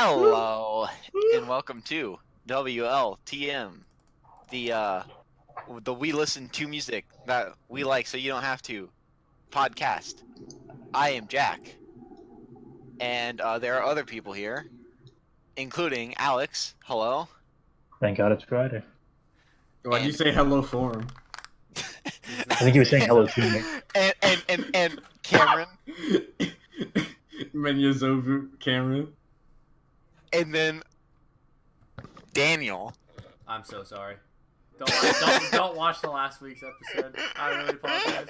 Hello, and welcome to WLTM, the we listen to music that we like so you don't have to podcast. I am Jack, and there are other people here, including Alex. Hello. Thank God it's Friday. Why'd you say hello for him? I think he was saying hello to me. And Cameron, Menyazovu Cameron. and then Daniel. I'm so sorry. Don't watch the last week's episode. I really apologize.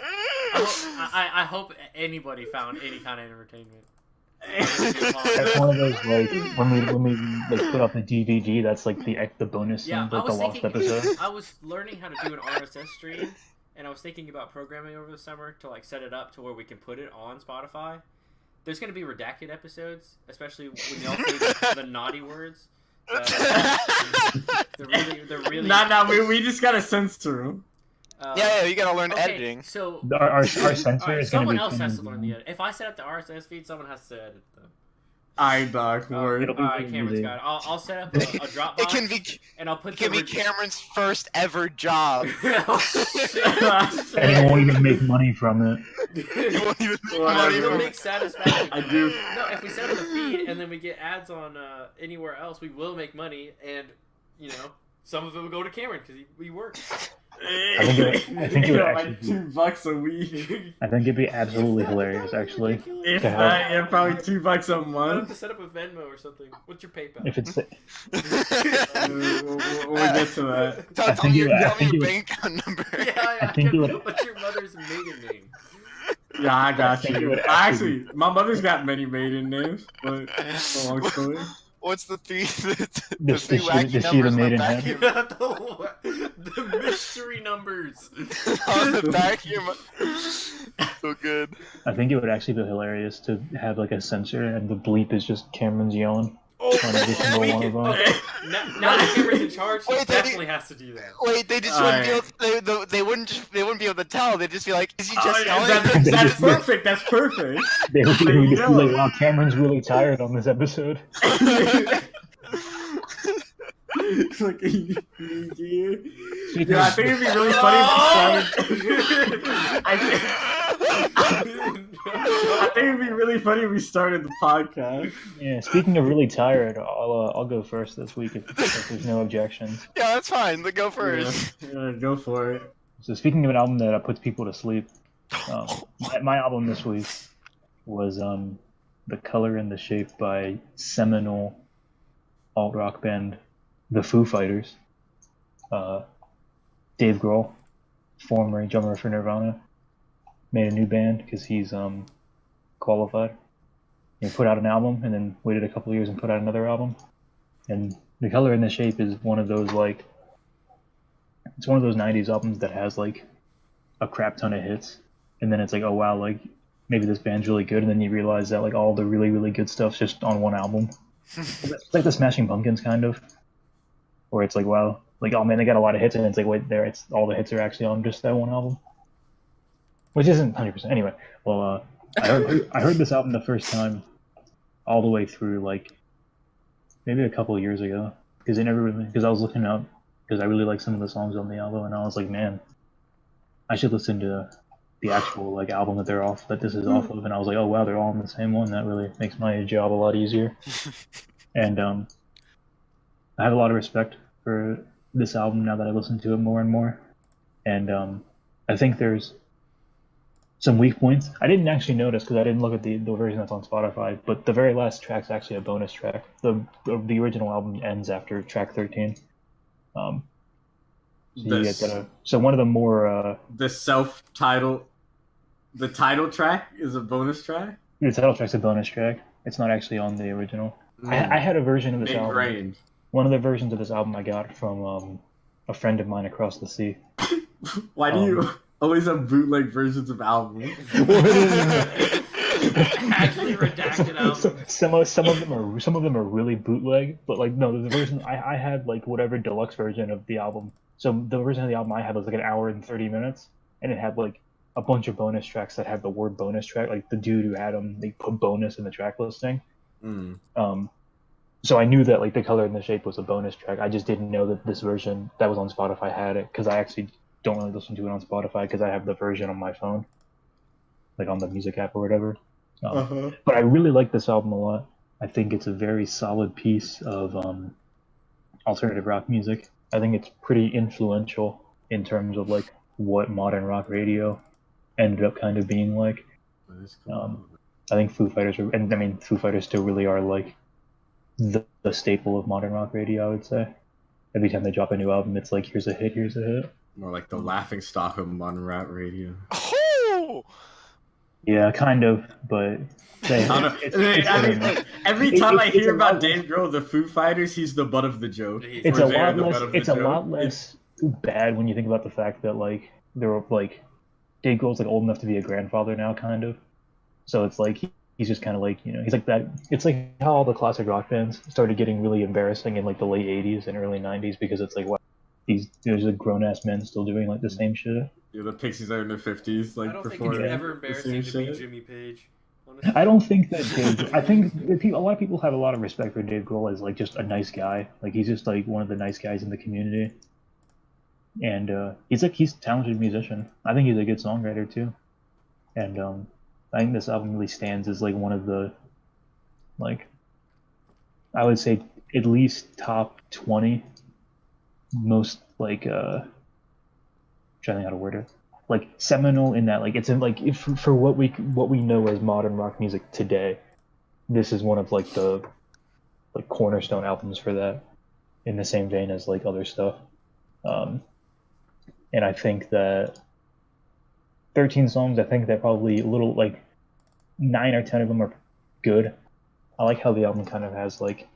I hope anybody found any kind of entertainment. That's one of those like when we like put up the DVD. That's like the bonus scene, like the lost episode. I was learning how to do an RSS stream, and I was thinking about programming over the summer to like set it up to where we can put it on Spotify. There's going to be redacted episodes, especially when y'all say the naughty words. They're really. Nah, we just gotta censor them. Yeah, you gotta learn editing. So our censor is someone gonna be else has to learn the edit. If I set up the RSS feed, someone has to edit them. Alright, Doc. Word. Alright, Cameron's got it. I'll set up a Dropbox. It can be. And I'll put. It can be Cameron's first ever job. And he won't even make money from it. He won't even make Well, money It'll from make it. satisfaction. I do. No, if we set up the feed and then we get ads on anywhere else, we will make money, and some of it will go to Cameron because he works. I think it would actually like $2 a week. I think it'd be absolutely hilarious, actually. If To have- that, yeah, probably $2 a I have month. to set up a Venmo or something. What's your PayPal? If it's We'll get to that. Tell me your would- bank account number. Yeah, I think it would- What's your mother's maiden name? Yeah, I got think it you. would Actually, my mother's got many maiden names, but it's a long story. What's the three Does three she wacky the numbers on the maiden back head? of your The mystery numbers. on the back of your so good. I think it would actually be hilarious to have like a censor and the bleep is just Cameron's yelling on every single one of them. Okay, now that Cameron's in charge, he Wait, definitely has to do that. Wait, they just wouldn't be able. They wouldn't be able to tell. They'd just be like, "Is he just yelling?" That's perfect. That's perfect. They would just be Yeah. like, "Wow, Cameron's really tired on this episode." It's like, yeah, Speaking I of- think it'd be really funny if we started. I think it'd be really funny if we started the podcast. Yeah, speaking of really tired, I'll go first this week if there's no objections. Yeah, that's fine. But go first. Yeah, go for it. So speaking of an album that puts people to sleep, my album this week was "The Color and the Shape" by seminal alt rock band The Foo Fighters. Dave Grohl, former drummer for Nirvana, made a new band because he's qualified. He put out an album and then waited a couple of years and put out another album. And The Color and the Shape is one of those it's one of those 90s albums that has like a crap ton of hits, and then it's like, oh wow, like maybe this band's really good, and then you realize that like all the really, really good stuff's just on one album. It's like the Smashing Pumpkins kind of, where it's like, wow, like, oh man, they got a lot of hits, and it's like, wait, it's all the hits are actually on just that one album, which isn't 100%. Anyway, well, I heard this album the first time all the way through like maybe a couple of years ago, because I was looking up because I really like some of the songs on the album, and I was like, man, I should listen to the actual like album that this is off of, and I was like, oh wow, they're all on the same one. That really makes my job a lot easier. And I have a lot of respect for this album now that I listen to it more and more, and I think there's some weak points. I didn't actually notice because I didn't look at the version that's on Spotify, but the very last track's actually a bonus track. The original album ends after track 13. So one of the more The title track is a bonus track. the title track's a bonus track. It's not actually on the original. I had a version of this album. Ingrained. One of the versions of this album I got from a friend of mine across the sea. Why do you always have bootleg versions of albums? Actually redacted albums. Some of them are really bootleg, but like no, the version I had like whatever deluxe version of the album. So the version of the album I had was like an hour and 30 minutes, and it had like a bunch of bonus tracks that had the word bonus track. Like the dude who had them, they put bonus in the track listing. So so I knew that like The Color and the Shape was a bonus track. I just didn't know that this version that was on Spotify had it, because I actually don't really listen to it on Spotify because I have the version on my phone, like on the music app or whatever. But I really like this album a lot. I think it's a very solid piece of alternative rock music. I think it's pretty influential in terms of like what modern rock radio ended up kind of being like. I think Foo Fighters are, and I mean Foo Fighters still really are like the staple of modern rock radio, I would say. Every time they drop a new album, it's like, here's a hit, here's a hit. More like the laughing stock of modern rap radio. Oh! Yeah, kind of, but every time I hear about Dave Grohl, the Foo Fighters, he's the butt of the joke. It's a lot less bad when you think about the fact that like they're like Dave Grohl's like old enough to be a grandfather now, kind of. So it's like he's just kind of like, you know, he's like that. It's like how all the classic rock bands started getting really embarrassing in like the late '80s and early '90s, because it's like, wow, there's like grown ass men still doing like the same shit. Yeah, the Pixies are in their 50s. Like, I don't think before it's ever embarrassing to be shit. Jimmy Page. Honestly. I don't think that I think a lot of people have a lot of respect for Dave Grohl as like just a nice guy. Like he's just like one of the nice guys in the community, and he's a talented musician. I think he's a good songwriter too, and I think this album really stands as like one of the, like, I would say at least top 20 most like trying to think how to word it, like seminal in that, like it's in like for what we know as modern rock music today, this is one of like the like cornerstone albums for that, in the same vein as like other stuff. And I think that 13 songs, I think that probably a little like 9 or 10 of them are good. I like how the album kind of has like,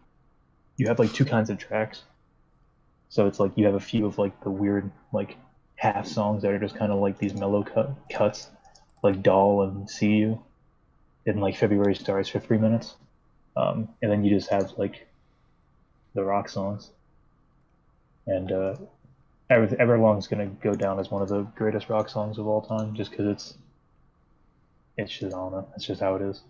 you have like two kinds of tracks. So it's like you have a few of like the weird like half songs that are just kind of like these mellow cuts, like Doll and See You, and like February Stars for 3 minutes. And then you just have like the rock songs. And Everlong's gonna go down as one of the greatest rock songs of all time, just because it's just, I don't know, it's just how it is.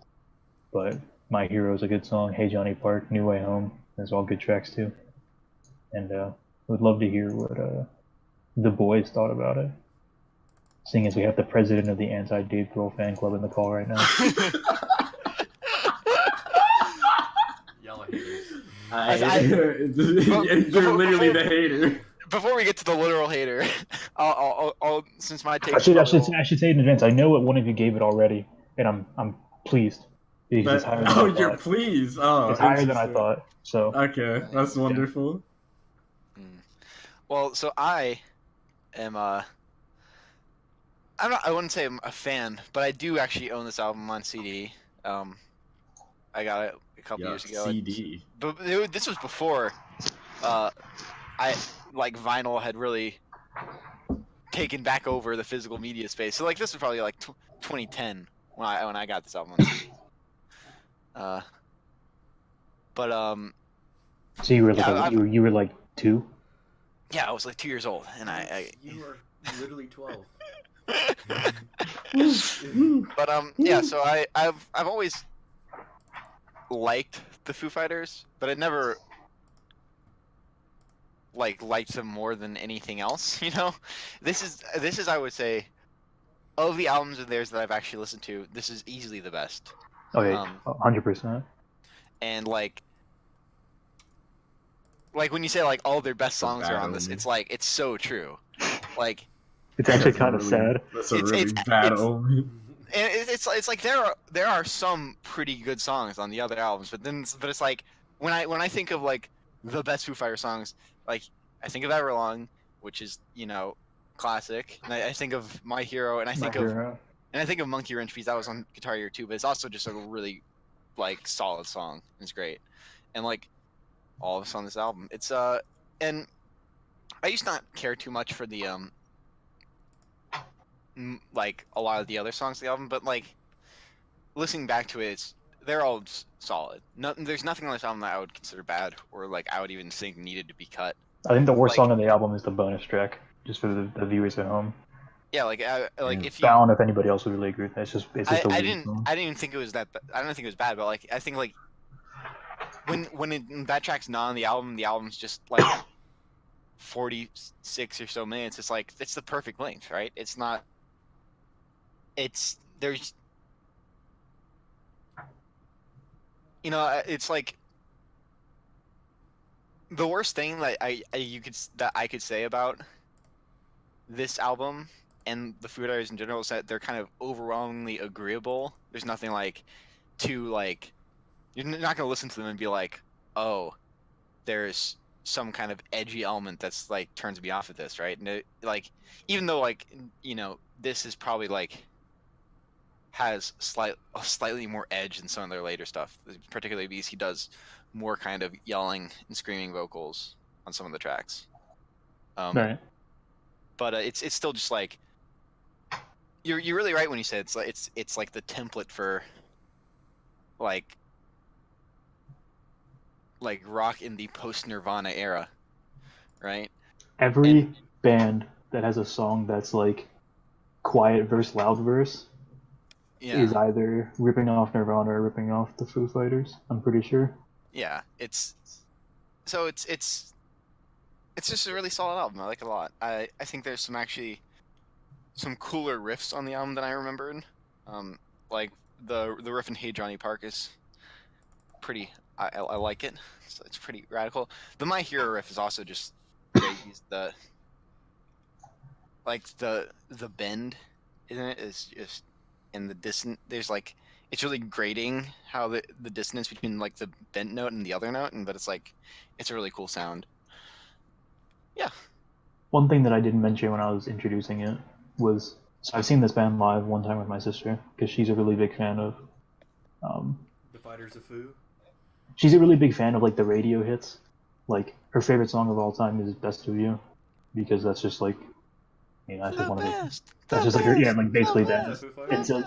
But My Hero is a good song. Hey Johnny Park, New Way Home, there's all good tracks too. And would love to hear what the boys thought about it, seeing as we have the president of the anti-Dave Grohl fan club in the call right now. Y'all haters. You're literally the hater. Before we get to the literal hater, I'll since my take. I should say in advance, I know what one of you gave it already, and I'm pleased. Because it's higher than I thought. You're pleased. Oh, it's higher than I thought. So okay, that's wonderful. Well, so I am I wouldn't say I'm a fan, but I do actually own this album on CD. I got it a couple years ago. CD. But this was before like vinyl had really taken back over the physical media space. So like this was probably like 2010 when I got this album on CD. So you were like you were like 2? Yeah, I was like 2 years old, and You were literally 12. But yeah, so I've always liked the Foo Fighters, but I never like liked them more than anything else. You know, this is I would say, of the albums of theirs that I've actually listened to, this is easily the best. Okay, 100%. And like when you say like all their best songs are on this, it's like it's so true. Like it's actually kind of sad. That's a really bad omen. And it's like there are some pretty good songs on the other albums, but it's like when I think of like the best Foo Fighter songs, like I think of Everlong, which is, you know, classic, and I think of My Hero, and I think of Monkey Wrench because that was on Guitar Hero too, but it's also just a really like solid song. It's great, and like all of us on this album, it's and I used to not care too much for the like a lot of the other songs of the album, but like listening back to it, they're all solid. There's nothing on this album that I would consider bad or like I would even think needed to be cut. I think the worst song on the album is the bonus track, just for the viewers at home. Yeah, like if you. I don't know if anybody else would really agree with that. It's just I didn't even think it was that. I don't think it was bad, but like I think like that track's not on the album's just like 46 or so minutes. It's like it's the perfect length, right? It's not. There's it's like the worst thing that I could say about this album and the Foo Fighters in general is that they're kind of overwhelmingly agreeable. There's nothing like too like you're not gonna listen to them and be like, oh, there's some kind of edgy element that's like turns me off of this, right? And like even though like this is probably like has slightly more edge than some of their later stuff, particularly because he does more kind of yelling and screaming vocals on some of the tracks. Right. But it's still just like you're really right when you say it's like the template for like rock in the post Nirvana era, right? Every band that has a song that's like quiet verse, loud verse is either ripping off Nirvana or ripping off the Foo Fighters. I'm pretty sure. Yeah, it's just a really solid album. I like it a lot. I think there's some cooler riffs on the album than I remembered. Like the riff in Hey Johnny Park is pretty. I like it. So it's pretty radical. The My Hero riff is also just great. The bend, isn't it? Is just in the dissonance. There's like it's really grating how the dissonance between like the bent note and the other note, but it's like it's a really cool sound. Yeah. One thing that I didn't mention when I was introducing it was so I've seen this band live one time with my sister because she's a really big fan of the Fighters of Foo. She's a really big fan of like the radio hits. Like her favorite song of all time is "Best of You," because that's just like, that's just one of the. That's just like like basically that.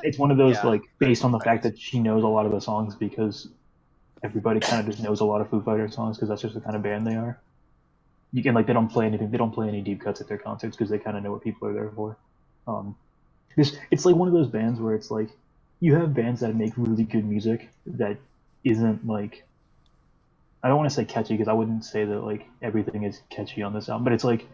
It's one of those like based on the fact that she knows a lot of the songs because everybody kind of just knows a lot of Foo Fighters songs because that's just the kind of band they are. You can like they don't play anything. They don't play any deep cuts at their concerts because they kind of know what people are there for. It's like one of those bands where it's like you have bands that make really good music that isn't like. I don't want to say catchy because I wouldn't say that like everything is catchy on this album, but it's like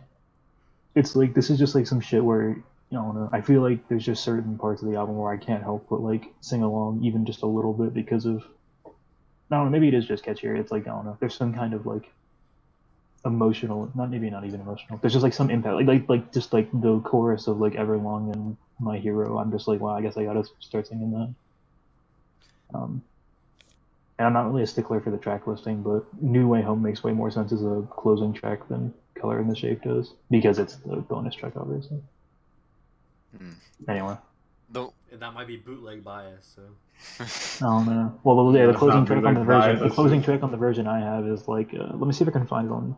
this is just like some shit where I don't know. I feel like there's just certain parts of the album where I can't help but like sing along even just a little bit because of I don't know. Maybe it is just catchier. It's like I don't know. There's some kind of like emotional, not even emotional. There's just like some impact, like just like the chorus of like Everlong and My Hero. I'm just like, wow, I guess I gotta start singing that. And I'm not really a stickler for the track listing, but New Way Home makes way more sense as a closing track than Color in the Shape does because it's the bonus track, obviously. Anyway. And that might be bootleg bias, so. I don't know. Well, yeah, the closing track on the version. The closing track on the version I have is like. Let me see if I can find it on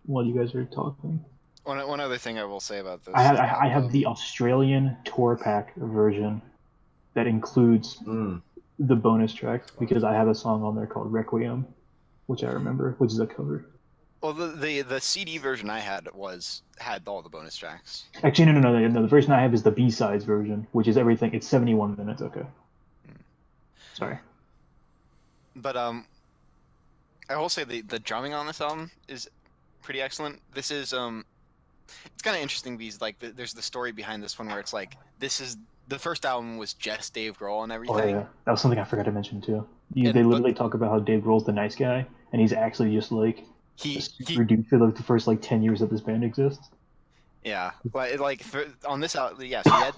while you guys are talking. One other thing I will say about this. I have the Australian tour pack version that includes the bonus tracks because I have a song on there called Requiem, which I remember, which is a cover. Well, the CD version I had had all the bonus tracks. Actually, no. The version I have is the B-sides version, which is everything. It's 71 minutes. Okay. Sorry. But I will say the drumming on this album is pretty excellent. This is it's kind of interesting because like there's the story behind this one where it's like this is the first album was just Dave Grohl and everything. Oh yeah, that was something I forgot to mention too. They literally talk about how Dave Grohl's the nice guy, and he's actually just like a super dude for the first like 10 years that this band exists. Yeah, but like on this album, yeah, so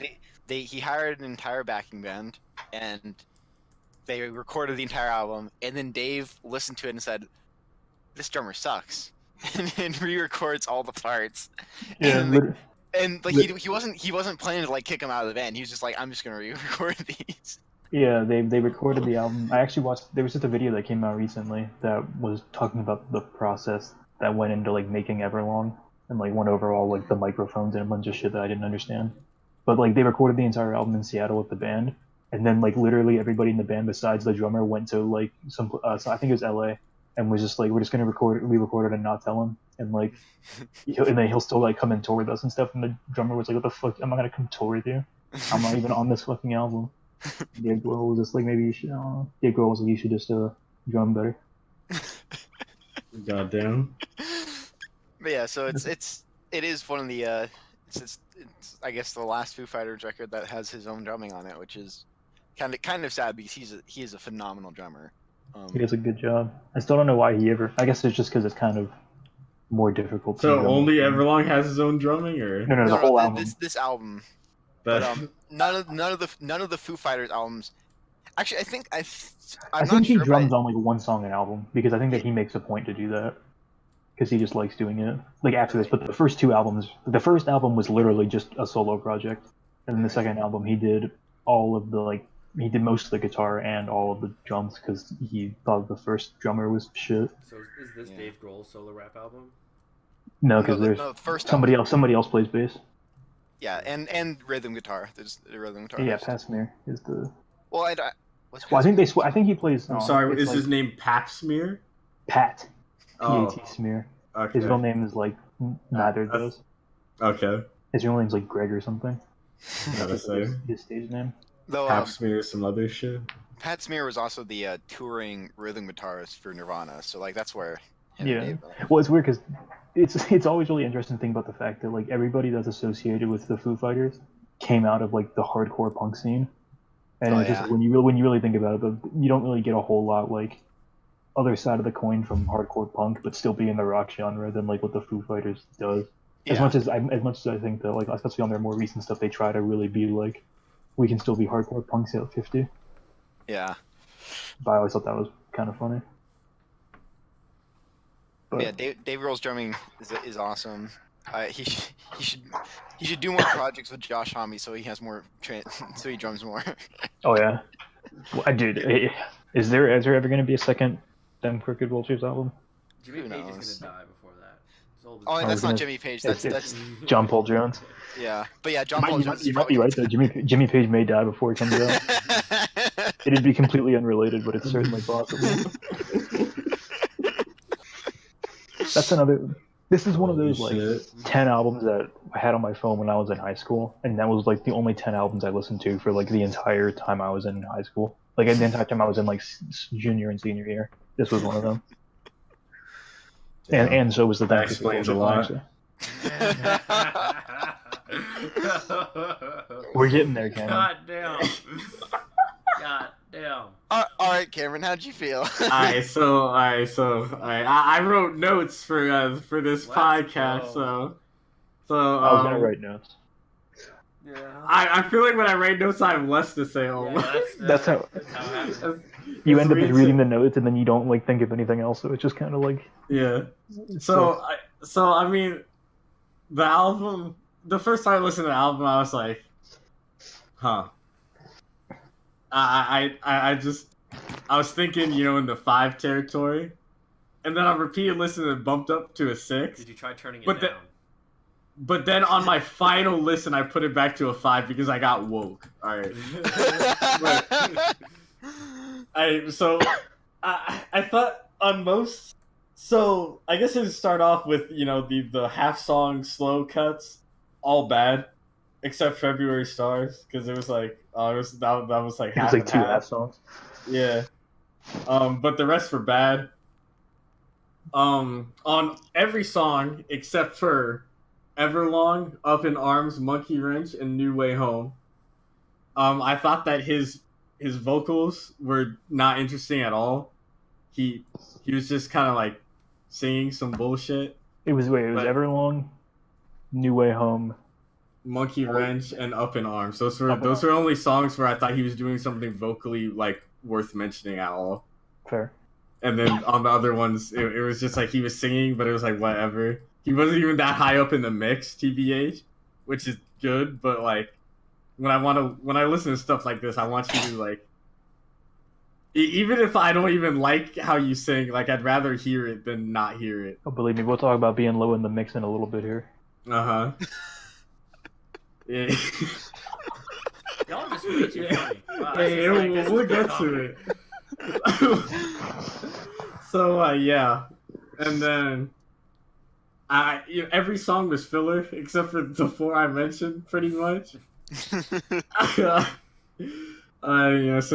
he hired an entire backing band and they recorded the entire album, and then Dave listened to it and said, "This drummer sucks," and re-records all the parts. Yeah, and like he wasn't planning to like kick him out of the band. He was just like, "I'm just gonna re-record these." Yeah, they recorded the album. I actually watched. There was just a video that came out recently that was talking about the process that went into like making Everlong and like went over all like the microphones and a bunch of shit that I didn't understand. But like they recorded the entire album in Seattle with the band. And then, like, literally everybody in the band besides the drummer went to, like, so I think it was LA, and was just like, we're just going to re-record it and not tell him. And, like, and then he'll still, like, come and tour with us and stuff. And the drummer was like, what the fuck? I'm not going to come tour with you. I'm not even on this fucking album. Dave Grohl was just like, maybe you should, Dave Grohl was like, you should just drum better. Goddamn. But yeah, so it is one of the it's I guess the last Foo Fighters record that has his own drumming on it, which is kind of sad because he is a phenomenal drummer. He does a good job. I still don't know why he ever. I guess it's just because it's kind of more difficult. So to drum only than- Everlong has his own drumming, or No, the whole album. This album, That- but none of the Foo Fighters albums. Actually, I'm I not think he sure, drums but on like one song an album because I think that he makes a point to do that because he just likes doing it. Like after this, but the first two albums, the first album was literally just a solo project, and then the second album he did all of the he did most of the guitar and all of the drums because he thought the first drummer was shit. So is this Dave Grohl's solo rap album? No, because there's the first somebody album. else. Somebody else plays bass. Yeah, and rhythm guitar. There's the rhythm guitar. Yeah, Pat Smear is the. Well, Well, I think I think he plays. I'm sorry, it's is like his name Pap Smear? Pat? Oh, P-A-T Smear. okay. His real name is neither that's- does. Okay. His real name's like Greg or something. Gotta say. His stage name. Though Pap Smear is some other shit. Pat Smear was also the touring rhythm guitarist for Nirvana, so that's where. Yeah. Well, it's weird because it's always really interesting to think about the fact that everybody that's associated with the Foo Fighters came out of the hardcore punk scene, and Oh, it's just yeah. when you really think about it, you don't really get a whole lot other side of the coin from hardcore punk, but still be in the rock genre than what the Foo Fighters does. As Yeah. much as I think that especially on their more recent stuff, they try to really be we can still be hardcore punks at 50. Yeah. But I always thought that was kind of funny. But, Yeah, Dave Grohl's drumming is awesome. He should do more projects with Josh Homme so he has more so he drums more. Oh yeah, dude. Is there ever going to be a second Them Crooked Vultures album? Jimmy Who Page knows? is gonna die before that. As old as Oh, and that's gonna- not Jimmy Page. It's That's John Paul Jones. yeah. But yeah, John Paul Jones. You might be right though. Jimmy Page may die before it comes out. It'd be completely unrelated, but it's certainly possible. That's another. This is one of those Holy shit. 10 albums that I had on my phone when I was in high school, and that was the only 10 albums I listened to for the entire time I was in high school. The entire time I was in junior and senior year. This was one of them. And so was the That Them Crooked explains a Vultures, lot. actually. We're getting there, Cameron. God damn. God damn. All right, Cameron, how'd you feel? I wrote notes for this Let's podcast, go. so I was gonna write notes. Yeah. I feel like when I write notes, I have less to say. That's how- it happens. You end up It's just reading the notes, and then you don't think of anything else. So it's just kind of Yeah. So I mean, the album. The first time I listened to the album, I was like, huh. I was thinking, in the 5 territory, and then on repeated listen, it bumped up to a 6. Did you try turning it But down? But then on my final listen, I put it back to a 5 because I got woke. All right. I thought on most. So I guess it would start off with the half song slow cuts, all bad, except February Stars because it was that was like it half was and 2 half. half songs. Yeah. But the rest were bad. On every song except for Everlong, Up in Arms, Monkey Wrench, and New Way Home. I thought that his vocals were not interesting at all. He was just kind of singing some bullshit. It was But- Everlong, New Way Home. Monkey Wrench and Up in Arms. Those Up in were only songs where I thought he was doing something vocally worth mentioning at all. Fair. And then on the other ones, it was just he was singing, but it was whatever. He wasn't even that high up in the mix, TBH, which is good. But when I listen to stuff like this, I want you to even if I don't even like how you sing, I'd rather hear it than not hear it. Oh, believe me, we'll talk about being low in the mix in a little bit here. Uh huh. Yeah. Y'all are just way too funny. Wow, Hey, we'll get to it. So yeah, and then every song was filler except for the 4 I mentioned, pretty much. So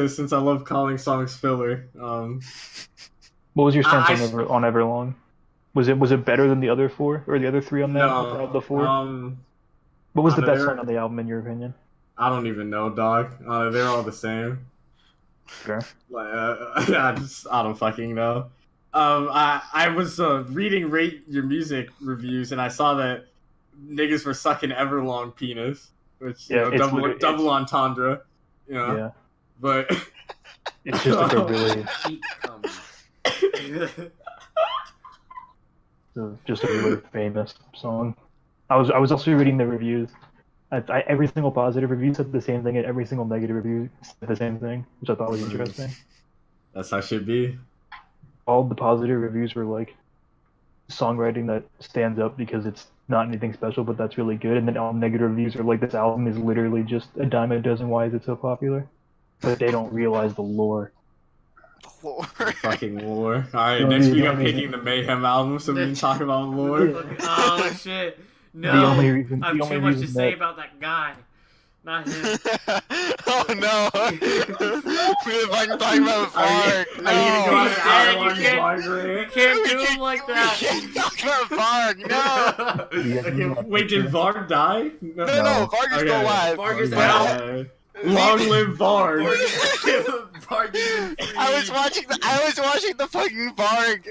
since I love calling songs filler, What was your stance I- on Everlong? Was it better than the other four or the other three on that? No. The four. What was the best song on the album in your opinion? I don't even know, dog. They're all the same. Fair. Like, I don't fucking know. I was reading Rate Your Music reviews, and I saw that niggas were sucking Everlong penis, which double entendre, you know. Yeah. But it's just like a really just a really famous song. I was also reading the reviews. Every single positive review said the same thing, and every single negative review said the same thing, which I thought was interesting. That's how it should be. All the positive reviews were like songwriting that stands up because it's not anything special, but that's really good. And then all negative reviews are like, this album is literally just a dime a dozen. Why is it so popular? But they don't realize the lore. Lore. Fucking lore. Alright, next week I'm picking the Mayhem album so we can talk about lore. Oh shit. No, I have too much to say about that guy. Not him. Oh no! We're fucking talking about Varg. No, He's dead. You can't do him like that. We can't talk about Varg. No. Okay, wait, did Varg die? No, Varg is still alive. Varg is out. Long live Varg. Varg is free. I was watching the fucking Varg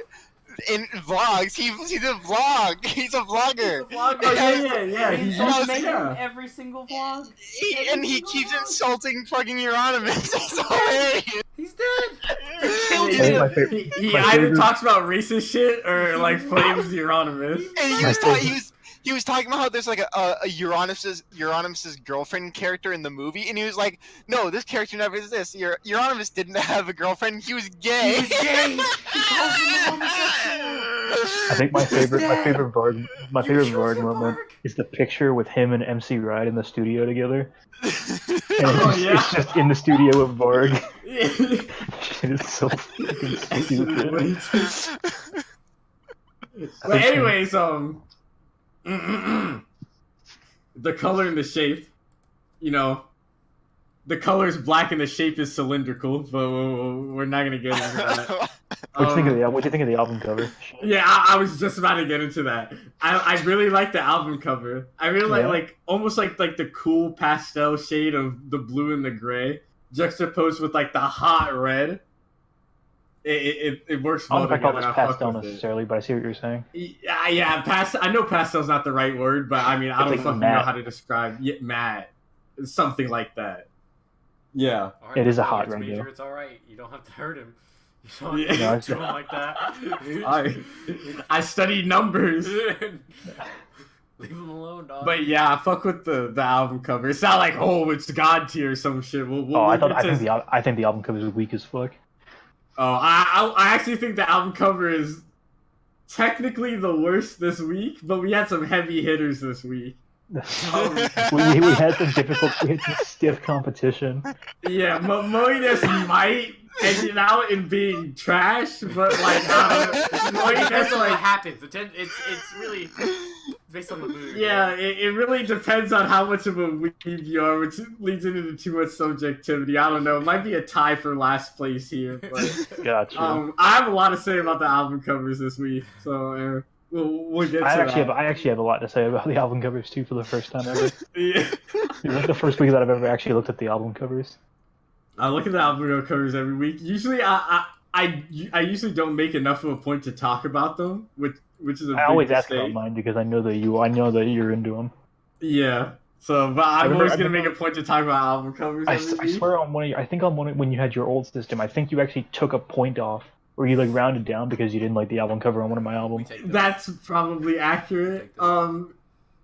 in vlogs. He's a vlog. He's a vlogger. Oh yeah. He's every single vlog. He keeps insulting fucking Euronymous. It's hilarious. He's dead. He either talks about racist shit or like flames Euronymous. And he was talking about how there's like a Euronymous' girlfriend character in the movie, and he was like, "No, this character never exists. Euronymous didn't have a girlfriend. He was gay." He was gay. He calls him homosexual. I think my favorite Varg moment is the picture with him and MC Ride in the studio together. And it's just in the studio with Varg. It's so fucking stupid. But anyways, the color and the shape, you know, the color is black and the shape is cylindrical, but we're not gonna get into that. What do you think of the album cover? Yeah, I was just about to get into that. I really like the album cover. I really like almost like the cool pastel shade of the blue and the gray juxtaposed with like the hot red. It works well. I don't know if I call this pastel necessarily, but I see what you're saying. Yeah. I know pastel's not the right word, but I mean I don't fucking know how to describe matte. Something like that. Yeah. Right, it is a hot red. It's all right. You don't have to hurt him. You don't have to do him like that. I studied numbers. Leave him alone, dog. But yeah, fuck with the album cover. It's not like it's God tier or some shit. I think the album cover is weak as fuck. Oh, I actually think the album cover is technically the worst this week, but we had some heavy hitters this week. we had some stiff competition. Yeah, Moines might end it out in being trash, but like that's what happens. It's really based on the mood. Yeah, right? it really depends on how much of a weeb you are, which leads into too much subjectivity. I don't know. It might be a tie for last place here. But, gotcha. I have a lot to say about the album covers this week, so we'll get to that. I actually have a lot to say about the album covers too for the first time ever. Yeah. It's like the first week that I've ever actually looked at the album covers. I look at the album covers every week. Usually, I usually don't make enough of a point to talk about them, which is a big always mistake. ask about mine because I know that you're into them. Yeah. So, but I'm always gonna make a point to talk about album covers. I swear on when you had your old system, I think you actually took a point off, or you like rounded down because you didn't like the album cover on one of my albums. That's probably accurate.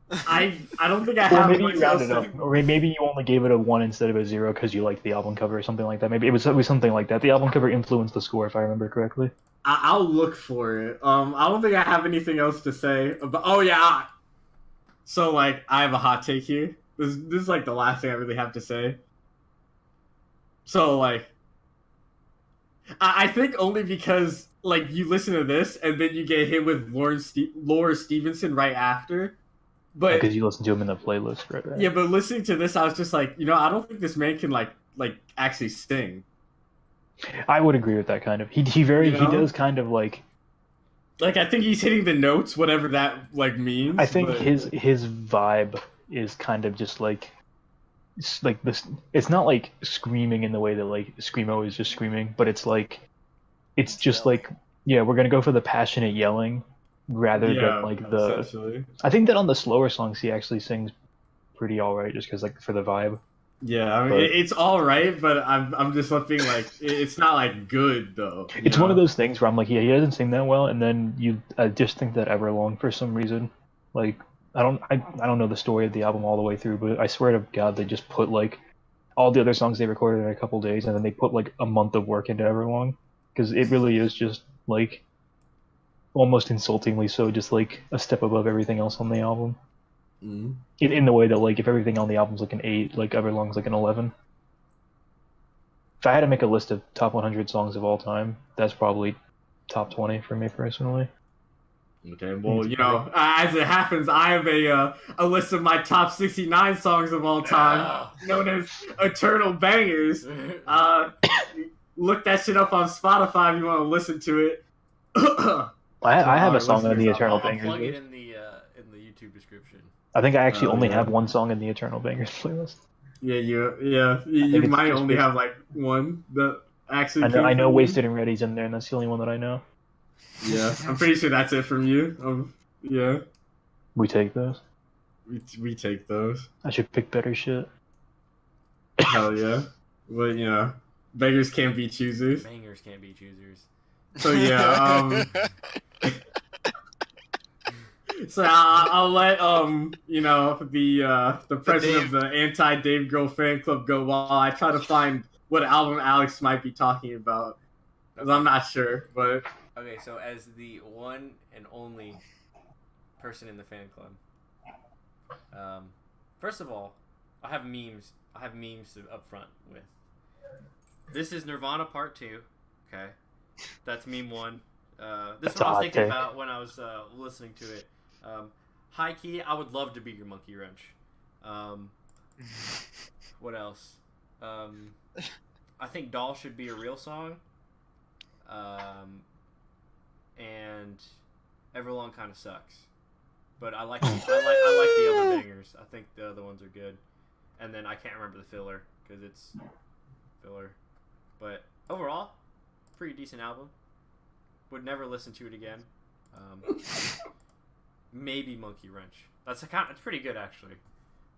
I don't think I have. Or maybe you rounded up, or maybe you only gave it a 1 instead of a 0 because you liked the album cover or something like that. Maybe it was something like that. The album cover influenced the score, if I remember correctly. I'll look for it. I don't think I have anything else to say. But oh yeah. So like, I have a hot take here. This is like the last thing I really have to say. So like, I think only because like you listen to this and then you get hit with Laura Stevenson right after. But because you listen to him in the playlist, right? Yeah, but listening to this, I was just like, I don't think this man can like actually sing. I would agree with that kind of. He does kind of like Like, I think he's hitting the notes, whatever that like means. I think but... his vibe is kind of just like this. It's not like screaming in the way that like screamo is just screaming, but it's like it's just like yeah, we're gonna go for the passionate yelling rather than like the. essentially. I think that on the slower songs he actually sings pretty all right, just because like for the vibe. Yeah, I mean, But- it's all right, but I'm just being like, it's not like good though. you It's know? one of those things where I'm like, yeah, he doesn't sing that well, and then I just think that Everlong for some reason, like I don't know the story of the album all the way through, but I swear to God they just put like all the other songs they recorded in a couple days, and then they put like a month of work into Everlong, because it really is just like almost insultingly so, just like a step above everything else on the album. Mm. In the way that like if everything on the album's like an 8, like Everlong's like an 11. If I had to make a list of top 100 songs of all time, that's probably top 20 for me personally. Okay, well, you know, as it happens, I have a list of my top 69 songs of all time, known as Eternal Bangers. Look that shit up on Spotify if you want to listen to it. I have a song on the listeners, Eternal I'll Bangers plug it list. in the YouTube description. I think I actually only yeah. have one song in the Eternal Bangers playlist. Yeah, you it's might just only Wasted. have like one that actually. I know from you. Wasted and Ready's in there, and that's the only one that I know. Yeah, I'm pretty sure that's it from you. Yeah, We take those. we take those. I should pick better shit. Hell yeah. Well, you know, beggars can't be choosers. Bangers can't be choosers. So yeah, so I'll let you know the president of the anti Dave Grohl fan club go while I try to find what album Alex might be talking about. 'Cause I'm not sure, but Okay, so as the one and only person in the fan club, first of all, I have memes. Up front with. This is Nirvana Part 2. Okay, that's meme 1. This is what I was thinking about when I was listening to it. High key, I would love to be your monkey wrench. What else? I think Doll should be a real song. And Everlong kind of sucks, but I like the other bangers. I think the other ones are good, and then I can't remember the filler because it's filler. But overall, pretty decent album. Would never listen to it again. Maybe Monkey Wrench. It's pretty good actually.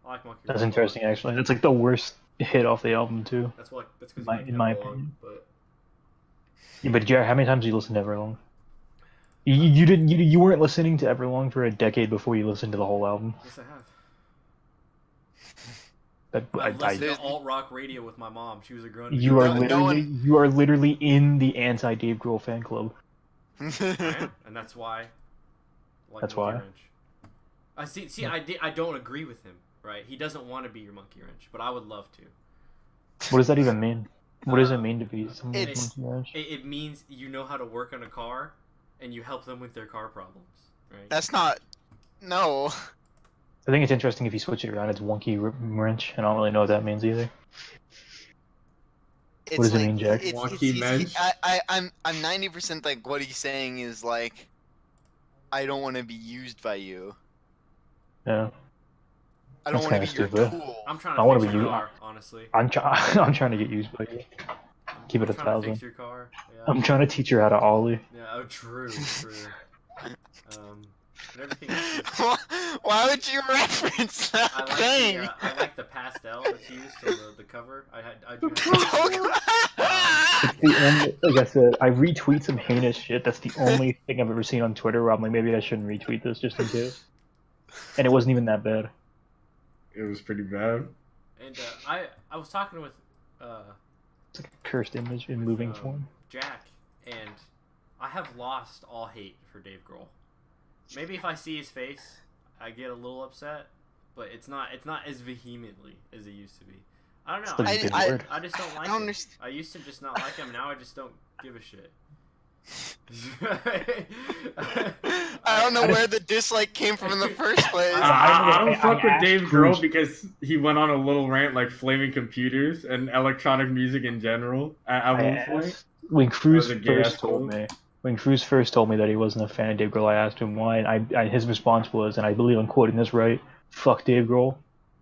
I like Monkey Wrench. That's interesting, actually. That's like the worst hit off the album too. That's because in my opinion. But Yeah, but Jared, how many times did you listen to Everlong? You weren't listening to Everlong for a decade before you listened to the whole album. yes, I have. I I listened to alt rock radio with my mom. She was a grown. you are literally in the anti Dave Grohl fan club. I am, and that's why. That's Monkey why? Wrench. I see. I don't agree with him. Right? He doesn't want to be your monkey wrench, but I would love to. What does that even mean? What does it mean to be someone's It's- monkey wrench? It means you know how to work on a car, and you help them with their car problems. Right? That's not. No. I think it's interesting if you switch it around. It's wonky wrench, and I don't really know what that means either. It's What does it like, mean, Jack? Wonky mensch? I'm 90% like what he's saying is like, I don't want to be used by you. Yeah, I don't That's want to be kinda your stupid. tool. I'm trying I to wanna fix be your you. car, honestly. I'm trying to get used by you. Keep it I'm trying to 1,000. fix your car. Yeah. I'm trying to teach her how to ollie. Yeah. Oh, true. But everything else is, Why would you reference that I thing? like the pastel that's used for the cover. I do have It's the only, like I said, I retweet some heinous shit. That's the only thing I've ever seen on Twitter where I'm like, maybe I shouldn't retweet this just in case. And it wasn't even that bad. it was pretty bad. And I was talking with It's like a cursed image in moving form. Jack, and I have lost all hate for Dave Grohl. Maybe if I see his face, I get a little upset, but it's not as vehemently as it used to be. I don't know. It's like a good word. I just don't like don't him. understand. I used to just not like him. Now I just don't give a shit. I don't know where the dislike came from in the first place. I don't fuck with asked Dave Bruce. Grohl because he went on a little rant like flaming computers and electronic music in general at one point. When Cruz That was a gay first ass told quote. me, when Cruz first told me that he wasn't a fan of Dave Grohl, I asked him why, and his response was, and I believe I'm quoting this right, "Fuck Dave Grohl."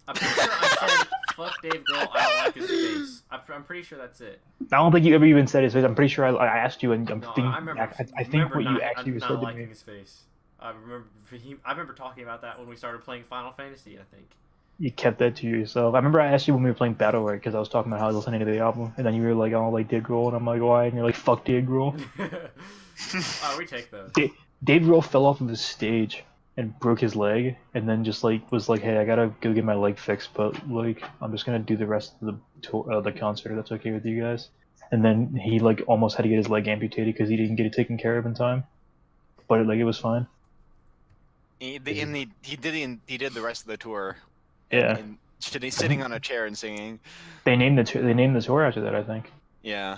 I'm pretty sure I said, fuck Dave Grohl, I don't like his face. I'm pretty sure that's it. I don't think you ever even said his face. I'm pretty sure I asked you, and No, I think what you not, actually not said to liking me. his face. I remember talking about that when we started playing Final Fantasy, I think. You kept that to yourself. I remember I asked you when we were playing Battle Royale because I was talking about how I was listening to the album, and then you were like, "I don't like Dave Grohl," and I'm like, "Why?" And you're like, "Fuck Dave Grohl." We take those. Dave Grohl fell off of the stage and broke his leg, and then just like was like, "Hey, I gotta go get my leg fixed, but like I'm just gonna do the rest of the tour, the concert. If that's okay with you guys." And then he like almost had to get his leg amputated because he didn't get it taken care of in time, but like it was fine. He did the rest of the tour. Yeah. And sitting on a chair and singing. They named the tour after that, I think. Yeah.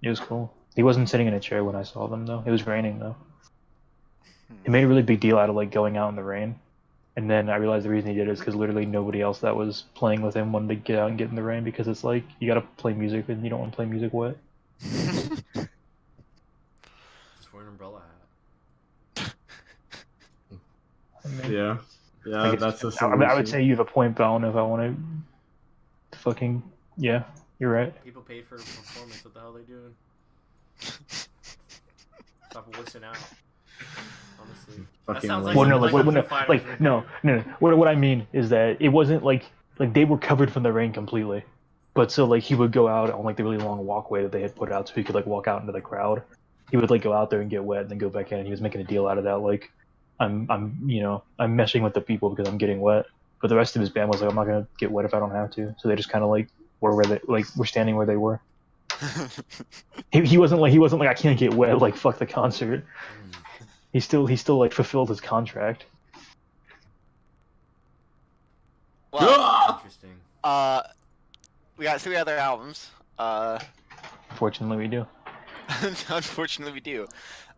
It was cool. He wasn't sitting in a chair when I saw them though. It was raining though. He made a really big deal out of like going out in the rain, and then I realized the reason he did it is because literally nobody else that was playing with him wanted to get out and get in the rain because it's like you gotta play music and you don't want to play music wet. Just wear an umbrella hat. Yeah. Yeah, I guess- that's the I solution. would say you have a point, but I don't know if I want to fucking. Yeah, you're right. People paid for a performance. What the hell are they doing? Stop voicing out. Honestly, that Fucking sounds lame. Well, no, like like, a no, Foo Fighters like, record. no. What I mean is that it wasn't like they were covered from the rain completely, but so like he would go out on like the really long walkway that they had put out so he could like walk out into the crowd. He would like go out there and get wet and then go back in. And he was making a deal out of that, like I'm meshing with the people because I'm getting wet. But the rest of his band was like, I'm not gonna get wet if I don't have to. So they just kind of like were standing where they were. He wasn't like I can't get wet, like fuck the concert. He still like fulfilled his contract. Well, Interesting. we got 3 other albums. Fortunately, we do. Unfortunately, we do.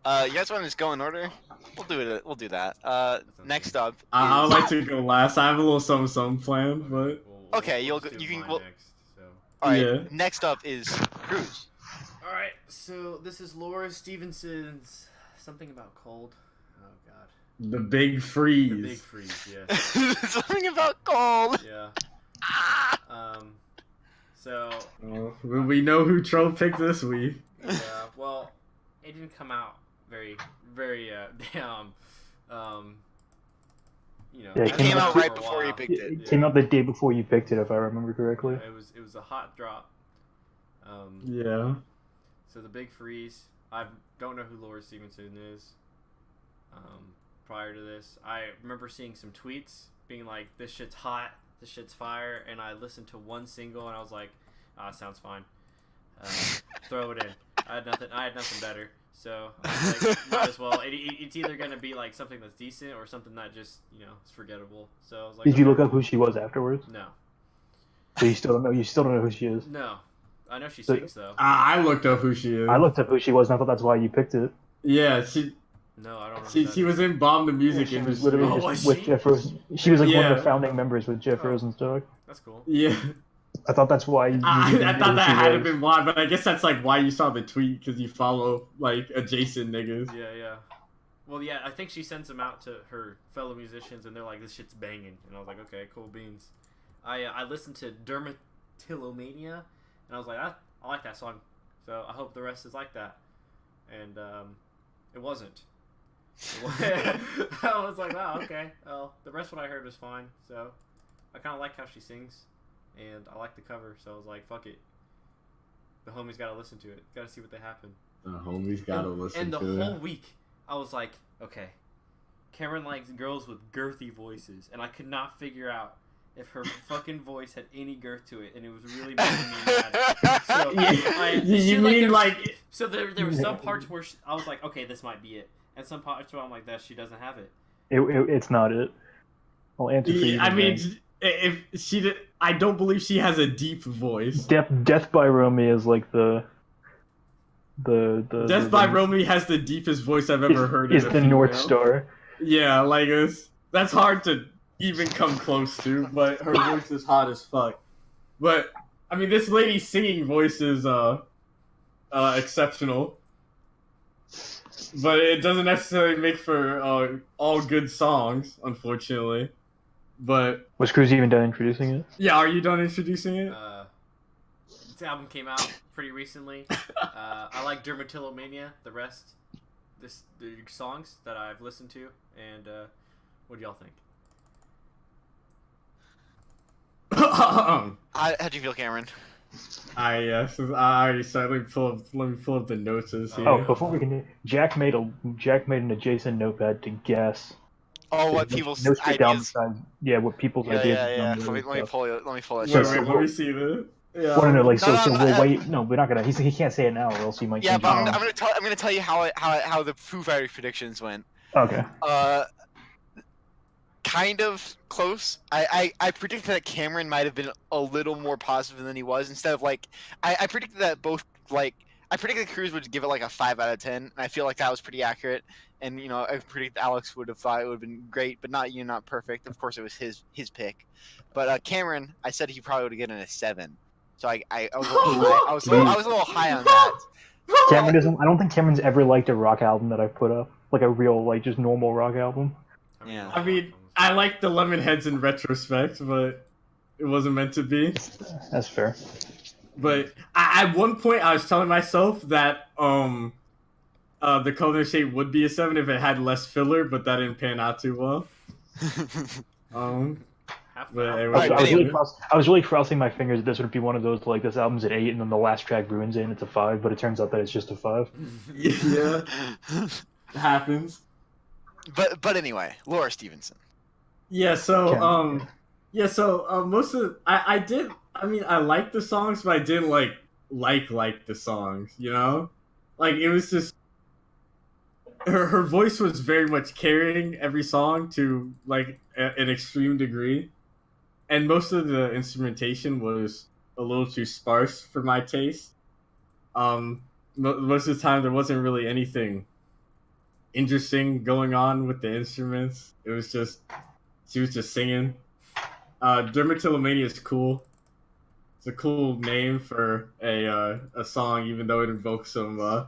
You guys want to just go in order? We'll do it. We'll do that. Next up. I would is- like to go last. I have a little something planned, but Okay, you'll just go- do you can- mine well- next. So. All right. Yeah. Next up is Cruz. All right. So this is Laura Stevenson's something about cold. Oh God. the big freeze. The big freeze. Yes. Something about cold. Yeah. Ah! So We know who Tro picked this week. yeah. Well, it didn't come out very Yeah, It it came out for right a before you while. picked it. It came out the day before you picked it, if I remember correctly. It was a hot drop. Yeah. So the big freeze. I don't know who Laura Stevenson is. Prior to this, I remember seeing some tweets being like, "This shit's hot, this shit's fire," and I listened to one single and I was like, "Ah, sounds fine. Throw it in." I had nothing better, so I was like, might as well. It's either gonna be like something that's decent or something that just is forgettable. So I was like, Did you look okay. up who she was afterwards? No, So you still don't know. You still don't know who she is. no. I know she So- sings though. I looked up who she is. I looked up who she was, and I thought that's why you picked it. Yeah, she No, I don't know. she was in Bomb the Music She was Industry. literally Oh, just was with she? Jeff Rosen. She was like one of Yeah. the founding members with Jeff Oh. Rosenstock. That's cool. Yeah. I thought that's why you. I didn't know thought who that she had to was. been why, but I guess that's like why you saw the tweet because you follow like adjacent niggas. Yeah. Well, yeah, I think she sends them out to her fellow musicians, and they're like, "This shit's banging," and I was like, "Okay, cool beans." I listened to Dermatillomania, and I was like, I like that song, so I hope the rest is like that, and it wasn't. I was like, wow, okay. Well, the rest of what I heard was fine, so I kind of like how she sings, and I like the cover, so I was like, fuck it. The homies gotta listen to it. Gotta see what they happen. The homies gotta listen And the to whole it. week, I was like, okay, Cameron likes girls with girthy voices, and I could not figure out if her fucking voice had any girth to it, and it was really making me mad. So, You mean like so there were some parts where I was like, okay, this might be it, and some parts where I'm like, that she doesn't have it. It's not it. I'll answer for you. I mean, man. if she did, I don't believe she has a deep voice. Death by Romy is like the Death by Romy has the deepest voice I've ever heard. Is in a the North female. Star. Yeah, like that's hard to even come close to, but her voice is hot as fuck. But I mean, this lady's singing voice is exceptional. but it doesn't necessarily make for all good songs, unfortunately. But Was Cruz even done introducing it? yeah, are you done introducing it? This album came out pretty recently. I like Dermatillomania. The rest, the songs that I've listened to, and what do y'all think? How do you feel, Cameron? I already started. Let me pull up the notes here. Oh, before we can, Jack made an adjacent notepad to guess. Oh, what people's No straight down the ideas? side. Yeah, what people's ideas. Yeah. and Let me stuff. pull it. Let me pull it. Let me see this. Yeah. Well, no, like No, so. no, We'll no, wait. No, we're not gonna. He can't say it now, or else he might. Yeah, change but it. I'm gonna tell you how the Foo Fighters predictions went. Okay. Kind of close. I predicted that Cameron might have been a little more positive than he was. Instead of like, I predicted that both like I predicted Cruz would give it like a 5 out of 10, and I feel like that was pretty accurate. And I predicted Alex would have thought it would have been great, but not perfect. Of course, it was his pick. But Cameron, I said he probably would have gotten a 7. So I was a little high. I was a little high on that. Cameron doesn't. I don't think Cameron's ever liked a rock album that I put up, like a real like just normal rock album. Yeah. I mean, I like the Lemonheads in retrospect, but it wasn't meant to be. That's fair. But at one point, I was telling myself that the Color Shape would be a 7 if it had less filler, but that didn't pan out too well. But it was, I was really crossing my fingers that this would be one of those like this album's at 8 and then the last track ruins it and it's a 5, but it turns out that it's just a 5. Yeah, it happens. But anyway, Laura Stevenson. Yeah. So most of I did. I mean, I liked the songs, but I didn't like the songs. Like it was just her voice was very much carrying every song to like an extreme degree, and most of the instrumentation was a little too sparse for my taste. Most of the time there wasn't really anything interesting going on with the instruments. It was just she was just singing. Dermatillomania is cool. It's a cool name for a song, even though it invokes some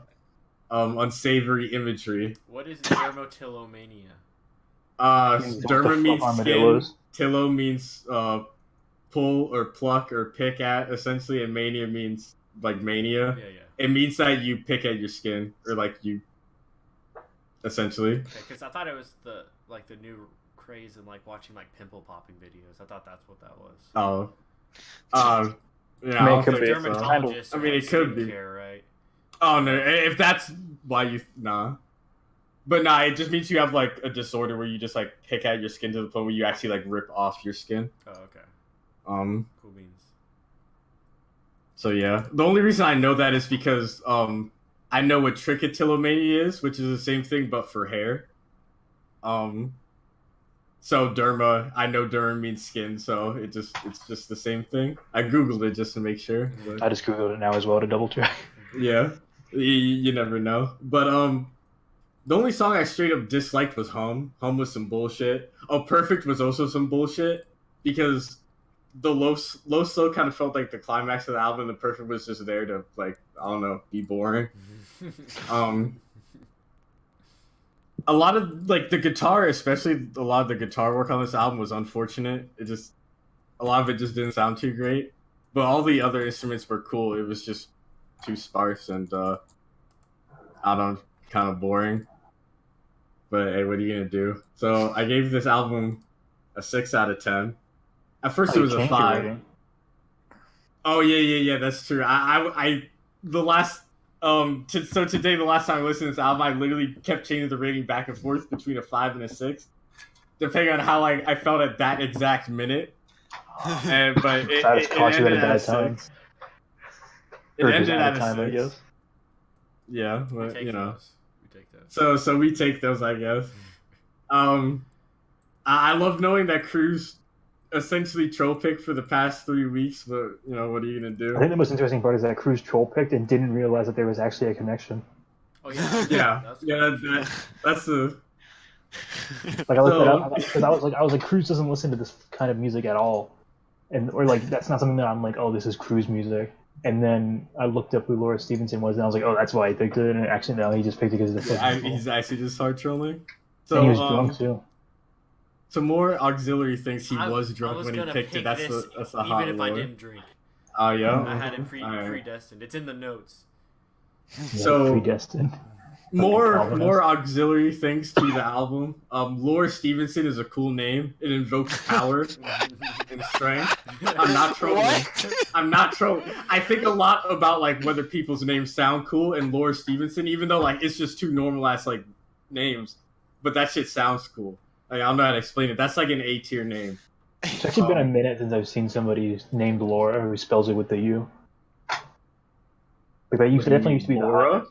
unsavory imagery. What is Dermatillomania? Derma means skin. Tillo means pull or pluck or pick at, essentially, and mania means like mania. Yeah. It means that you pick at your skin, or like you, essentially. Because I thought it was the new craze in like watching like pimple popping videos. I thought that's what that was. Oh. Yeah, I mean, it could be. Dermatologist. I mean, it could be. Right? Oh no! If that's why you but it just means you have like a disorder where you just like pick at your skin to the point where you actually like rip off your skin. Oh, okay. Cool beans. So yeah, the only reason I know that is because I know what trichotillomania is, which is the same thing but for hair. So derma, I know derm means skin, so it's just the same thing. I googled it just to make sure. But... I just googled it now as well to double check. Yeah, you never know. But the only song I straight up disliked was Home. Home was some bullshit. Oh, Perfect was also some bullshit because the low slow kind of felt like the climax of the album. The Perfect was just there to like I don't know, be boring. A lot of like the guitar, especially a lot of the guitar work on this album was unfortunate. A lot of it just didn't sound too great. But all the other instruments were cool. It was just too sparse and kind of boring. But hey, what are you gonna do? So I gave this album a 6 out of 10. At first it was a 5. Oh yeah, that's true. I the last so today the last time I listened to this album, I literally kept changing the rating back and forth between a 5 and a 6, depending on how I felt at that exact minute. But it ended at a 6. It ended at a 6. Yeah, but we take those. So we take those, I guess. I love knowing that Cruz essentially troll picked for the past 3 weweeks, but what are you gonna do? I think the most interesting part is that Cruz troll picked and didn't realize that there was actually a connection. Oh yeah, that's the. Like I looked at because I was like Cruz doesn't listen to this kind of music at all, or like that's not something that I'm like, oh, this is Cruz music. And then I looked up who Laura Stevenson was, and I was like, oh, that's why I picked it. And accidentally, he just picked it because of the fucking ball. He's actually just hard trolling. And So he was drunk too. some more auxiliary things. He was I drunk was when he gonna picked pick it. That's this a hot even if I lore. didn't drink. Oh yeah. I had it Alright. predestined. It's in the notes. So- predestined. More Calvinist. auxiliary things to the album. Laura Stevenson is a cool name. It invokes power and strength. I'm not trolling. What? I'm not trolling. I think a lot about like whether people's names sound cool, and Laura Stevenson, even though like it's just two normal ass like names, but that shit sounds cool. Like I don't know how to explain it. That's like an A tier name. It's actually been a minute since I've seen somebody named Laura who spells it with the U. Like that definitely used to be Laura? the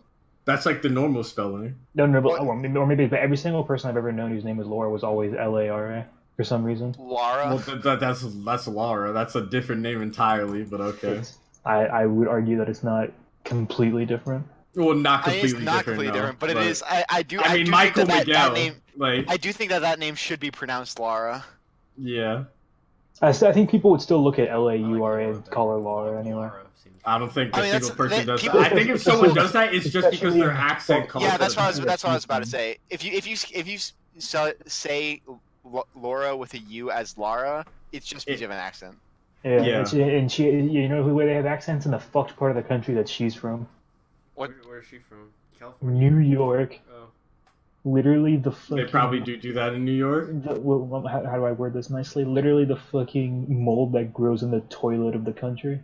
That's like the normal spelling. No, What? or maybe, but every single person I've ever known whose name was Laura was always Lara for some reason. Laura. Well, that's Laura. That's a different name entirely, but okay. I would argue that it's not completely different. Well, not I mean, completely it's not different, completely no, different, but it is. I do. I mean, do Michael think that Miguel. name. Like, I do think that name should be pronounced Lara. yeah. I think people would still look at LAURA Laura, and call her Laura anyway. Laura seems- I don't think I a mean, single that's- person that- does people- that. I think if someone does that, it's just because Especially their in- accent calls Yeah, it. that's what I was. Yeah, That's what I was about to she's- say. If you say Laura with a U as Lara, it's just because you have an accent. Yeah, Yeah. and she, you know where they have accents in the fucked part of the country that she's from, What? Where is she from? California? New York. Oh. Literally the They fucking. probably do that in New York. How do I word this nicely? Literally the fucking mold that grows in the toilet of the country.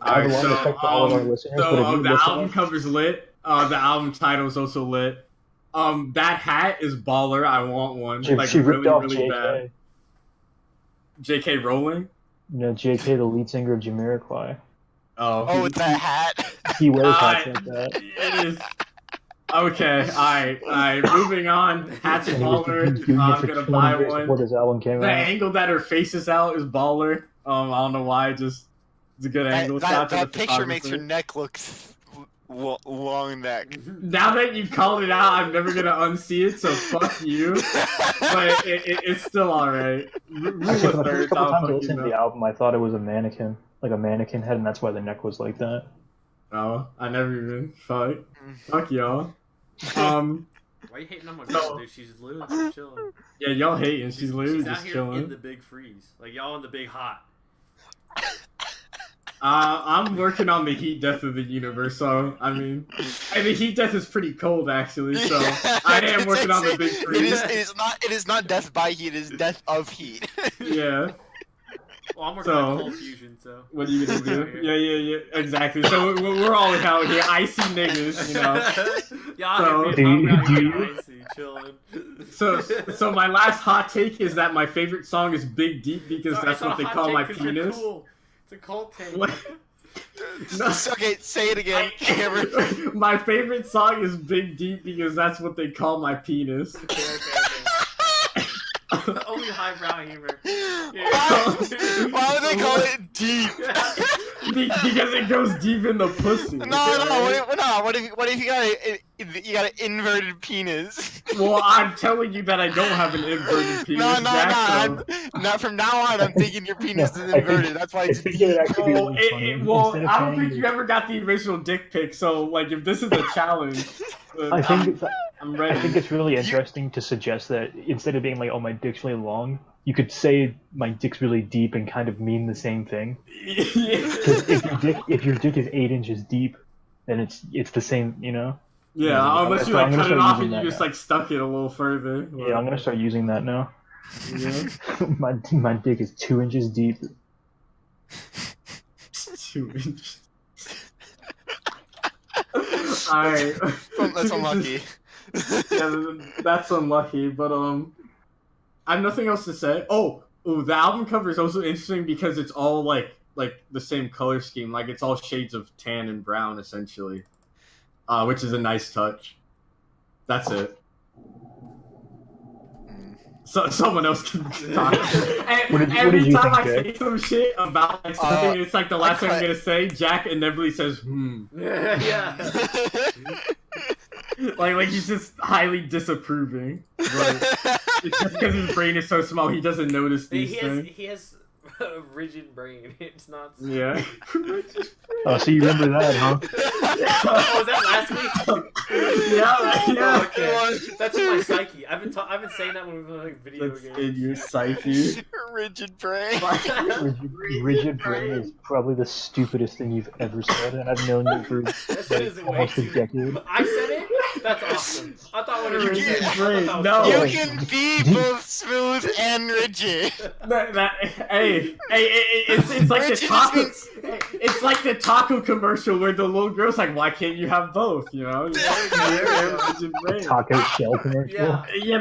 Alright, don't want to affect all of our listeners, but if you the listen- album cover's lit. The album title is also lit. That hat is baller. I want one. She, Like she ripped really, off really JK. bad. J.K. Rowling. You know, JK, the lead singer of Jamiroquai. Oh, with that hat. He wears hats Alright, like that. it is. Okay, alright. Moving on. Hat's And he was baller. doing it I'm for gonna 20 buy years one. before this album came The out. angle that her face is out is baller. I don't know why. Just it's a good angle. Shout out to That the picture makes her photographer. neck look long neck. Now that you called it out, I'm never gonna unsee it. So fuck you. But it's still alright. Rule Actually, of for the thirds. first couple I'll times I fucking listened to know. the album, I thought it was a mannequin, like a mannequin head, and that's why the neck was like that. Oh, I never even. Fuck. Mm. Fuck y'all. Why you hating on my No. girl, dude? She's losing. She's chilling. Yeah, y'all hating. She's literally She's out just here chilling. in the big freeze. Like y'all in the big hot. I'm working on the heat death of the universe, so I mean, and the heat death is pretty cold actually. So I am working on the big freeze. It is not death by heat. It is death of heat. Yeah. Well, I'm working So- on cold fusion, so. What are you gonna do? Yeah. Exactly. So we're all out here, icy niggas, you know. Y'all So- so, I'm out Do here you- icy, chilling. So my last hot take is that my favorite song is Big Deep because Sorry, that's it's not what they a hot call take my 'cause you're penis. Cool. It's a cult take. What? No. Okay, say it again. Cameron. My favorite song is Big Deep because that's what they call my penis. Okay. Only highbrow humor. Why would they call it deep? Because it goes deep in the pussy. No. What if you got an inverted penis? Well, I'm telling you that I don't have an inverted penis. Jack, so- Not from now on. I'm thinking your penis is I think- inverted. That's why I it's think it would actually be Well, really funny. well, Instead of I don't saying think you ever got the original dick pic, so like if this is a challenge, I think I'm I ready. think it's really interesting to suggest that instead of being like, "Oh, my dick's really long," you could say, "My dick's really deep," and kind of mean the same thing. Because if your dick is 8 inches deep, then it's the same, you know. Yeah, unless you I'm like gonna cut it start off using and you that just now. like stuck it a little further. Yeah, I'm gonna start using that now. Yeah. my dick is 2 inches deep. 2 inches. Alright. That's unlucky. Yeah, that's unlucky, but I have nothing else to say. Oh, the album cover is also interesting because it's all like the same color scheme, like it's all shades of tan and brown essentially, which is a nice touch. That's it. So someone else can talk. And What did every you time think, I Jay? say some shit about like, something, it's like the last thing I'm gonna say. Jack inevitably says, Yeah. like he's just highly disapproving. But it's just because his brain is so small, he doesn't notice these things. He has Rigid brain. It's not. Yeah. Oh, so you remember that, huh? Oh, was that last week? Yeah. Okay. That's in my psyche. I've been saying that when we've been playing video That's games. in your psyche. Rigid brain. Rigid brain is probably the stupidest thing you've ever said, and I've known you for That shit like is way almost a too. decade. I said it. That's awesome. I thought when it was Rigid I thought brain, that was no. You cool. can be both smooth and rigid. Hey, it's like the Rigid taco. means- It's like the taco commercial where the little girl's like, "Why can't you have both?" You know? Rigid brain. Taco Shell commercial. Yeah. Yeah,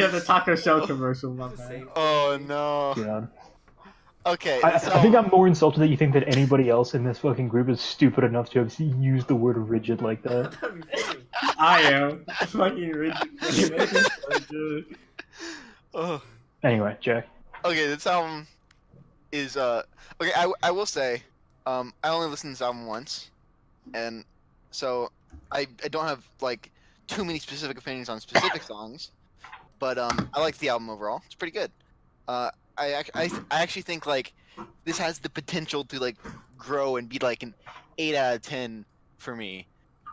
the taco shell commercial. My The bad. same. Oh no. God. Okay. I So think I'm more insulted that you think that anybody else in this fucking group is stupid enough to have used the word rigid like that. That'd be funny. I am fucking rigid brain. That's so good. oh. Anyway, Jack. Okay, this album is okay. I will say, I only listened to this album once, and so I don't have like too many specific opinions on specific songs, but I like the album overall. It's pretty good. I actually think like this has the potential to like grow and be like an 8 out of 10 for me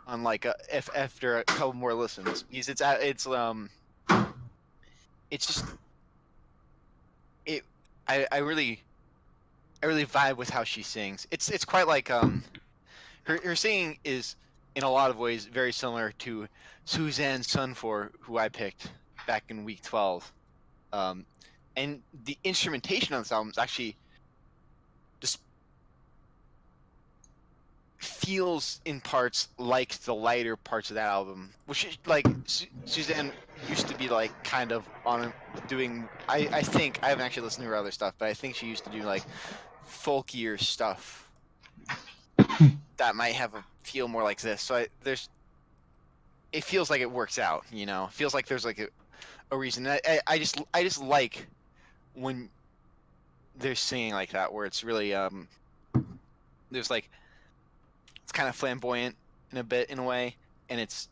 on like if after a couple more listens because it's just it I really vibe with how she sings. It's quite like her singing is in a lot of ways very similar to Suzanne Sunfor, who I picked back in week 12. And the instrumentation on this album is actually just feels in parts like the lighter parts of that album, which is like Suzanne used to be like kind of on doing. I think I haven't actually listened to her other stuff, but I think she used to do like folkier stuff that might have a feel more like this. So it feels like it works out, you know. It feels like there's like a reason. I just like when they're singing like that, where it's really there's like it's kind of flamboyant in a way, and it's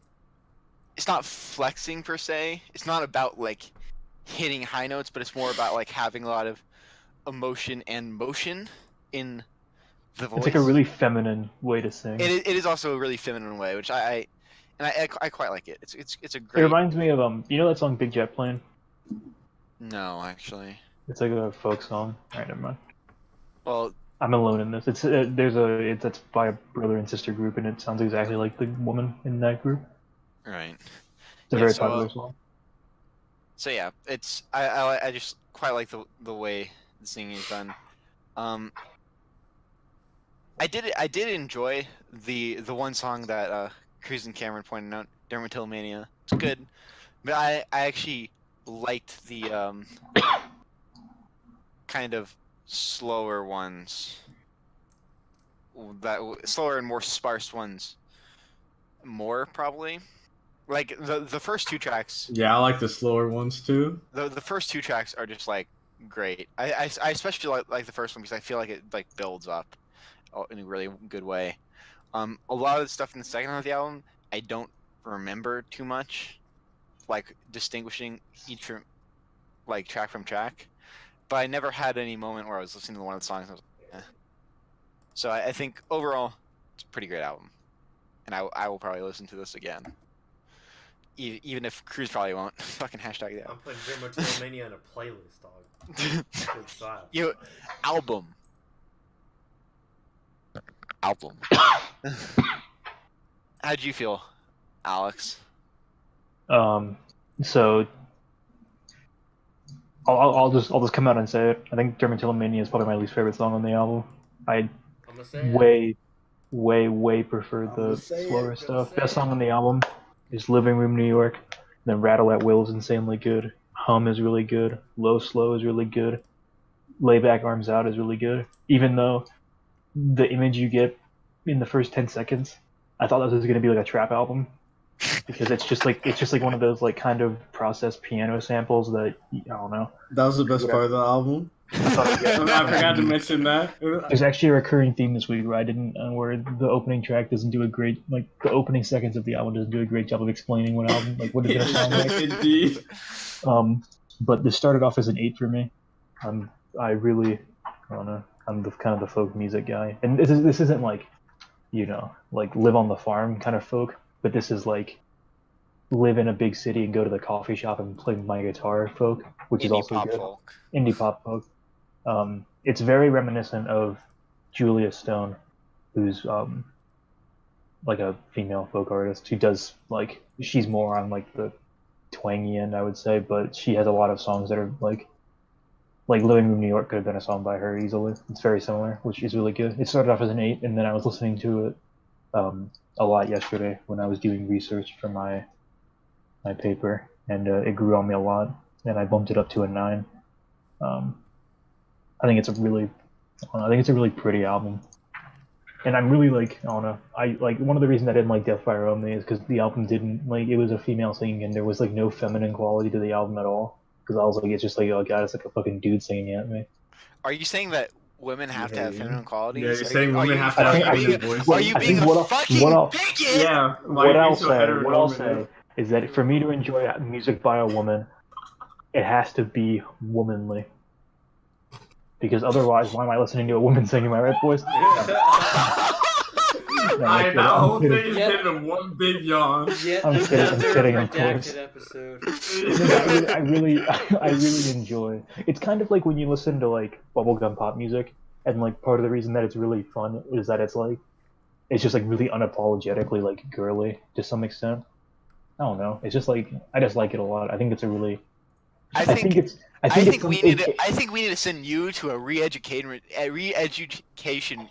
not flexing per se. It's not about like hitting high notes, but it's more about like having a lot of emotion and motion in the voice. It's like a really feminine way to sing. It is also a really feminine way, which I quite like it. It's a great. It reminds me of you know that song Big Jet Plane? No, actually. It's like a folk song. Alright, never mind. Well, I'm alone in this. It's it's by a brother and sister group, and it sounds exactly like the woman in that group. right. It's a Yeah, very so, popular song. So yeah, it's I just quite like the way the singing is done. I did enjoy the one song that Cruz and Cameron pointed out, Dermatillomania. It's good, but I actually liked the kind of slower ones, that slower and more sparse ones, more probably. Like the first two tracks. Yeah, I like the slower ones too. The first two tracks are just like great. I especially like the first one because I feel like it like builds up in a really good way. A lot of the stuff in the second half of the album I don't remember too much, like distinguishing each from like track from track. But I never had any moment where I was listening to one of the songs and I was like, eh. So I think overall it's a pretty great album, and I will probably listen to this again. Even if Cruz probably won't. Fucking hashtag that. I'm putting Dermatillomania in a playlist, dog. Good style. Yo, album. How'd you feel, Alex? So I'll just come out and say it. I think Dermatillomania is probably my least favorite song on the album. I I'm gonna say it. way prefer the gonna say slower it, stuff. say Best it. song on the album is Living Room New York. Then Rattle at Will is insanely good. Hum is really good. Low Slow is really good. Lay Back Arms Out is really good. Even though the image you get in the first 10 seconds, I thought this was going to be like a trap album. Because it's just like one of those like kind of processed piano samples that I don't know. That was the best part of the album. I forgot to mention that. There's actually a recurring theme this week where where the opening track doesn't do a great, like the opening seconds of the album doesn't do a great job of explaining what album, like what it's gonna sound like. Indeed. But this started off as an 8 for me. I really I don't know. I'm the kind of the folk music guy, and this isn't like, like live on the farm kind of folk, but this is like live in a big city and go to the coffee shop and play my guitar folk, which is Indie also pop good. folk. Indie pop folk. It's very reminiscent of Julia Stone, who's like a female folk artist who does like she's more on like the twangy end, I would say, but she has a lot of songs that are like Living Room New York could have been a song by her easily. It's very similar, which is really good. It started off as an 8, and then I was listening to it a lot yesterday when I was doing research for my paper, and it grew on me a lot, and I bumped it up to a 9. I think it's a really, I think it's a really pretty album, and I'm really like, I don't know, I like one of the reasons I didn't like Death by Romeo is because the album didn't like it was a female singing, and there was like no feminine quality to the album at all. Because I was like, it's just like, oh god, it's like a fucking dude singing at me. Are you saying that women have to have feminine qualities? Yeah, you're saying women have to are have you, feminine voices. are you being a fucking bigot? Yeah. What I'll say is that for me to enjoy music by a woman, it has to be womanly. Because otherwise, why am I listening to a woman singing my right voice? That whole thing is getting one big yawn. I'm kidding, of course. Episode. I really enjoy. It's kind of like when you listen to like bubblegum pop music, and like part of the reason that it's really fun is that it's just like really unapologetically like girly to some extent. I don't know. It's just like I just like it a lot. I think it's a really. I think we need to send you to a re-education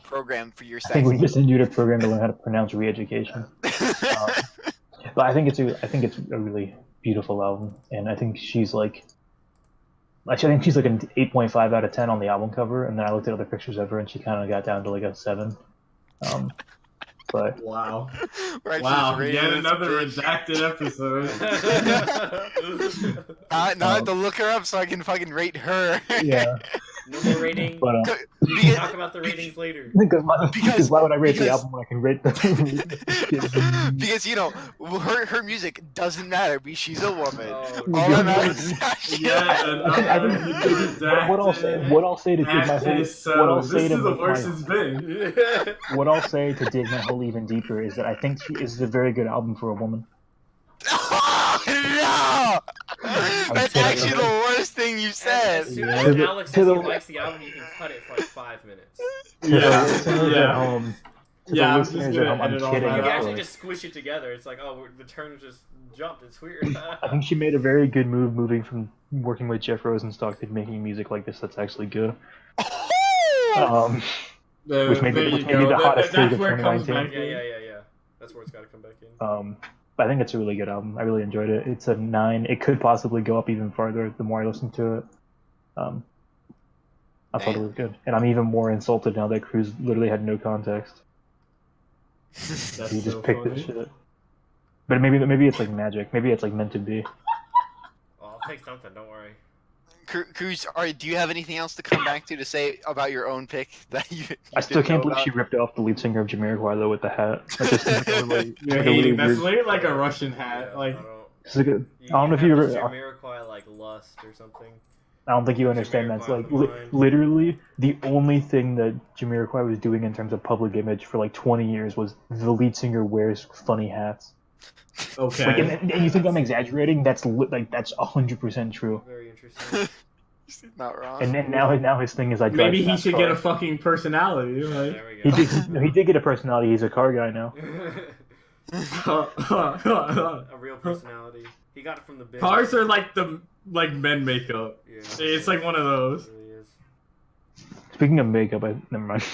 program for your sex. I think we just need a program to learn how to pronounce re-education. But I think it's a really beautiful album, and I think she's like. Actually, I think she's like an 8.5 out of 10 on the album cover, and then I looked at other pictures of her, and she kind of got down to like a 7. But wow, right, wow, yet another redacted episode. Now I have to look her up so I can fucking rate her. Yeah. No more rating. But, we can talk about the ratings later. Because why would I rate the album when I can rate the? Because her music doesn't matter. Because she's a woman. Oh, All that matters is what I'll say to dig my hole. What I'll say to dig my hole even deeper is that I think she is a very good album for a woman. Oh, no! That's actually the worst thing you said. As soon as Alex says he likes the album, you can cut it for like 5 minutes. I'm just gonna edit all You that can out. actually just squish it together. It's like, oh, the turn just jumped. It's weird. I think she made a very good move moving from working with Jeff Rosenstock to making music like this that's actually good. Which may be the hottest take of 2019. Yeah. That's where it's got to come back in. But I think it's a really good album. I really enjoyed it. It's a 9. It could possibly go up even farther the more I listen to it. I thought it was good. And I'm even more insulted now that Cruz literally had no context. He just picked this shit. But maybe it's like magic. Maybe it's like meant to be. Oh, I'll take something, don't worry. Cruz, do you have anything else to come back to say about your own pick that you I still can't believe she ripped off the lead singer of Jamiroquai though with the hat. That's just You're hating. That's literally like a Russian hat. Like I don't know if you ever. Jamiroquai like Lust or something. I don't think you understand. That's like literally the only thing that Jamiroquai was doing in terms of public image for like 20 years was the lead singer wears funny hats. Okay. Like, and you think I'm exaggerating? That's 100% true. Very interesting. Not wrong. And now his thing is like maybe he should get a fucking personality. Like. There we go. He did get a personality. He's a car guy now. A real personality. He got it from the biz. Cars are like men makeup. Yeah. It's like one of those. It really is. Speaking of makeup, never mind.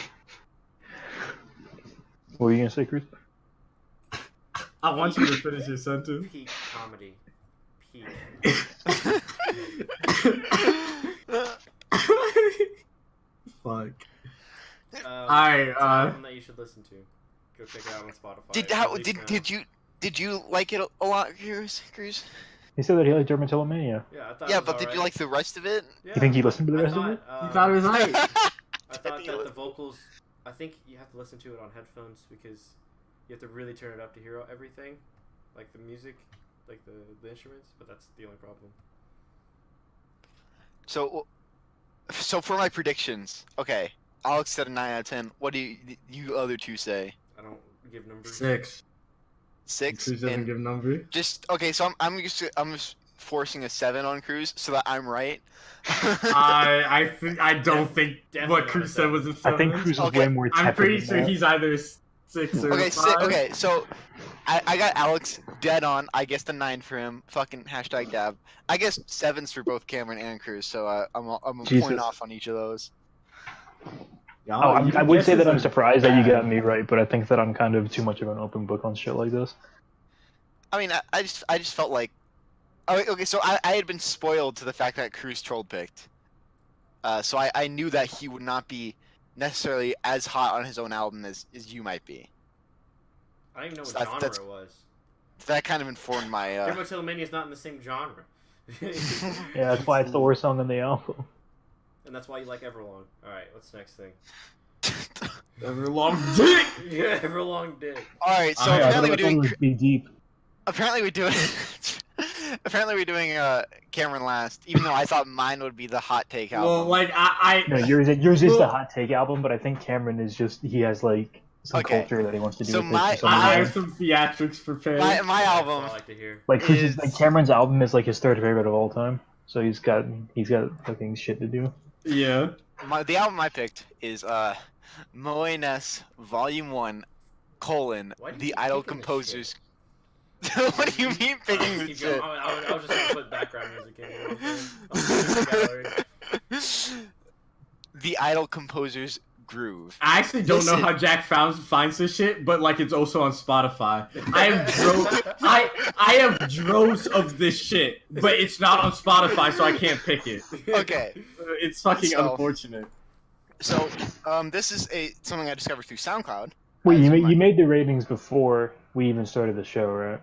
What were you gonna say, Chris? I want you to finish your sentence. Peak comedy. Peak. Fuck. Alright, album that you should listen to. Go check it out on Spotify. Did you like it a lot, Cruz? He said that he liked Dermatillomania. Yeah, I thought. Yeah, but did you like the rest of it? Yeah. You think he listened to the rest of it? You thought it was right. I thought that the vocals. I think you have to listen to it on headphones because you have to really turn it up to hear everything, like the music, like the instruments. But that's the only problem. So, So for my predictions, okay, Alex said a 9 out of 10. What do you other two say? I don't give numbers. 6. 6. Cruz doesn't And give number. just okay. So I'm just forcing a 7 on Cruz so that I'm right. I don't think Definitely what not Cruz a said was a 7. I think Cruz is Okay. way more tepid I'm pretty than sure that. he's either 6 or Okay, 5. okay. So I got Alex dead on. I guess the 9 for him. Fucking hashtag dab. I guess 7s for both Cameron and Cruz. So I'm a point Jesus. off on each of those. Oh, I would say that I'm surprised that you got bad. me right, but I think that I'm kind of too much of an open book on shit like this. I mean, I just felt like, okay. So I had been spoiled to the fact that Cruz trolled picked. So I knew that he would not be necessarily as hot on his own album as you might be. I don't even know what So genre that's- it was. That kind of informed my. Dermatillomania is not in the same genre. Yeah, that's why it's the worst song on the album. And that's why you like Everlong. Alright, what's the next thing? Everlong dick. Yeah, Everlong dick. All right, so I apparently I we're thought it doing. was Be Deep. Apparently we're doing. Apparently we're doing Cameron last, even though I thought mine would be the hot take album. Well, like I No, yours is the Well- hot take album, but I think Cameron is just he has like some Okay. culture that he wants to do So with my- it. for some I reason. have some theatrics prepared. my Yeah, that's album. what I like to hear. Like Cruz's, is- like Cameron's album is like his third favorite of all time. So he's got fucking shit to do. Yeah. The album I picked is Moines Volume 1, Why do you The keep Idol picking this Composers. What do you mean picking the Keep shit? going. I was just gonna put background music in. You know what I'm saying? I'll put it in the gallery. The Idol Composers Groove. I actually don't know Listen. how Jack finds this shit, but like it's also on Spotify. I have droves of this shit, but it's not on Spotify, so I can't pick it. Okay, It's fucking So- unfortunate. so this is something I discovered through SoundCloud. Wait, As my- you made the ratings before we even started the show, right?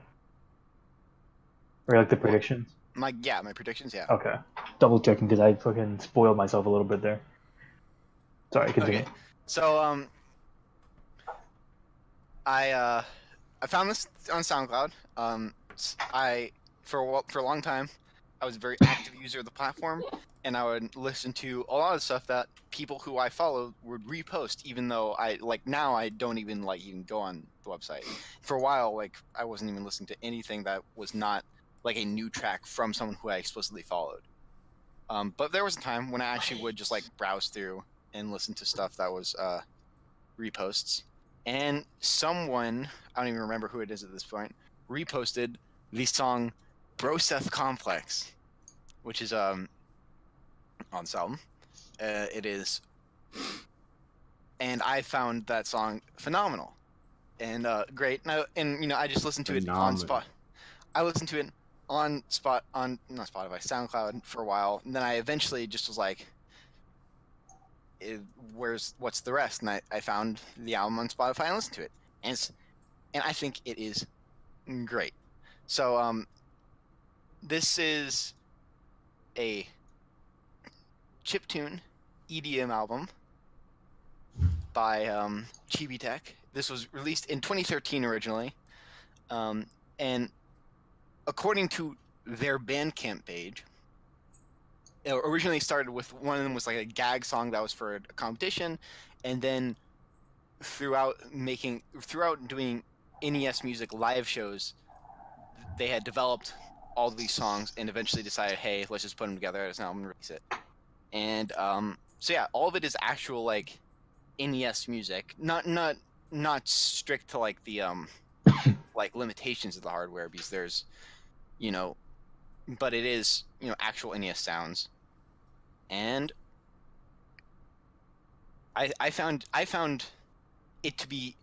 Or like the predictions? my predictions, yeah. Okay. Double checking because I fucking spoiled myself a little bit there. Sorry, continue. Okay, so I found this on SoundCloud. For a long time, I was a very active user of the platform, and I would listen to a lot of stuff that people who I follow would repost, even though now I don't even go on the website. For a while, I wasn't even listening to anything that was not like a new track from someone who I explicitly followed. But there was a time when I actually would just browse through and listen to stuff that was reposts, and someone, I don't even remember who it is at this point, reposted the song Broseth Complex, which is on this album. It is, and I found that song phenomenal and great. And I just listened to it on Phenomenal. I listened to it on not Spotify, SoundCloud for a while, and then I eventually just was like, what's the rest? And I found the album on Spotify and listened to it, and I think it is great. So this is a chiptune EDM album by Chibi-Tech. This was released in 2013 originally, and according to their Bandcamp page, it originally started with one of them was like a gag song that was for a competition, and then throughout doing NES Music live shows, they had developed all these songs and eventually decided, hey, let's just put them together as an album and release it. And so yeah, all of it is actual NES music, not strict to the limitations of the hardware, because there's but it is actual NES sounds. And I found it to be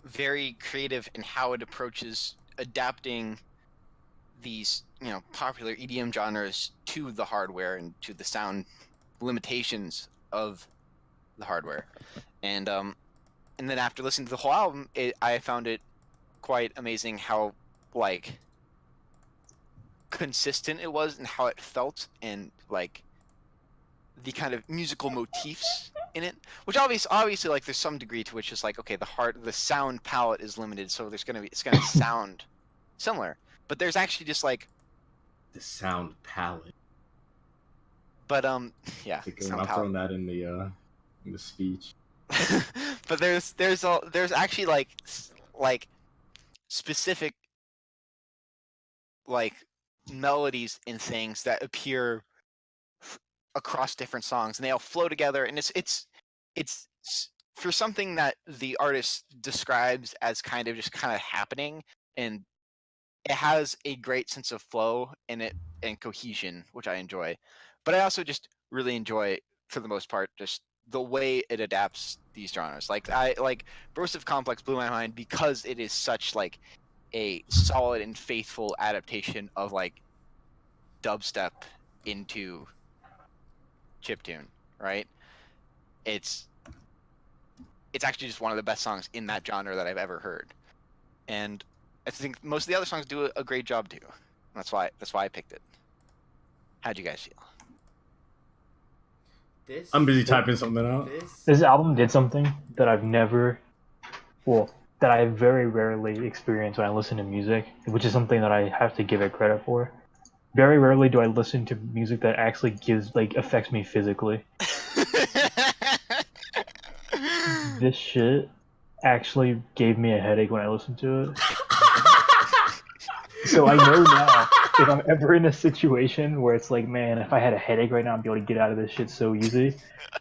very creative in how it approaches adapting these popular EDM genres to the hardware and to the sound limitations of the hardware. And then after listening to the whole album, I found it quite amazing how consistent it was and how it felt, and the kind of musical motifs in it, which obviously there's some degree to which is okay, the sound palette is limited, so it's gonna sound similar, but there's actually just The sound palette. But yeah, That's a good sound one. I'm palette. throwing that in the speech. But there's actually like specific like melodies in things that appear across different songs, and they all flow together, and it's for something that the artist describes as kind of happening, and it has a great sense of flow in it and cohesion, which I enjoy. But I also just really enjoy, for the most part, just the way it adapts these genres. Like Brosive Complex blew my mind because it is such like a solid and faithful adaptation of like dubstep into chiptune, right? It's actually just one of the best songs in that genre that I've ever heard, and I think most of the other songs do a great job too. That's why I picked it. How'd you guys feel? I'm busy typing something out. This album did something that I've never, well, that I very rarely experience when I listen to music, which is something that I have to give it credit for. Very rarely do I listen to music that actually affects me physically. This shit actually gave me a headache when I listened to it. So I know now, if I'm ever in a situation where it's like, man, if I had a headache right now, I'd be able to get out of this shit so easy.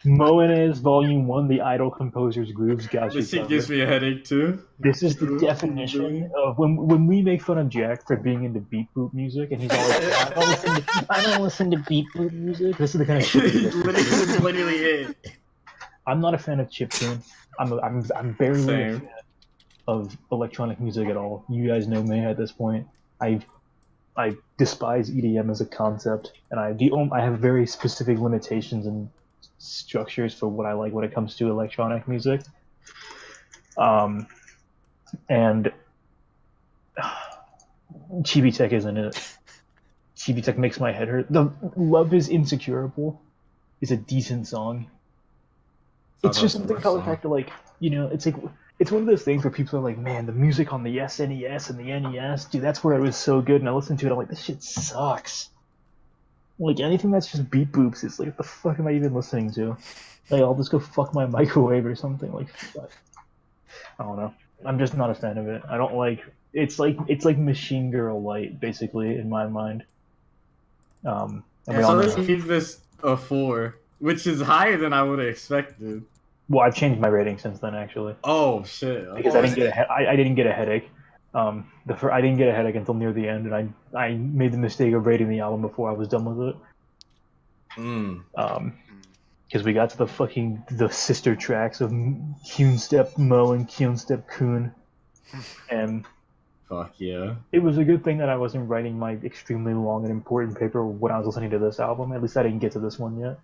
Moines Volume 1, The Idol Composer's Grooves got you This shit covered. gives me a headache too. This is the definition of when we make fun of Jack for being into beat boop music, and he's always like, I don't listen to beat boop music. This is the kind of shit he listens to. literally it. I'm not a fan of chiptune. I'm barely a fan of electronic music at all. You guys know me at this point. I despise EDM as a concept, and I have very specific limitations and structures for what I like when it comes to electronic music. And Chibi-Tech isn't it. Chibi-Tech makes my head hurt. The Love is Insecurable is a decent song. It's just something about the fact that, like, you know, it's like, it's one of those things where people are like, man, the music on the SNES and the NES, dude, that's where it was so good. And I listened to it, I'm like, this shit sucks. Like, anything that's just beat boops, it's like, what the fuck am I even listening to? Like, I'll just go fuck my microwave or something. Like, fuck. I don't know. I'm just not a fan of it. I don't like. It's like Machine Girl Light, basically, in my mind. And we all So know. let's give this a 4, which is higher than I would have expected. Well, I've changed my rating since then, actually. Oh shit! Because I didn't get a headache. I didn't get a headache until near the end, and I made the mistake of rating the album before I was done with it. Because we got to the sister tracks of Kyun Step Mo and Kyun Step Kun, and fuck yeah, it was a good thing that I wasn't writing my extremely long and important paper when I was listening to this album. At least I didn't get to this one yet,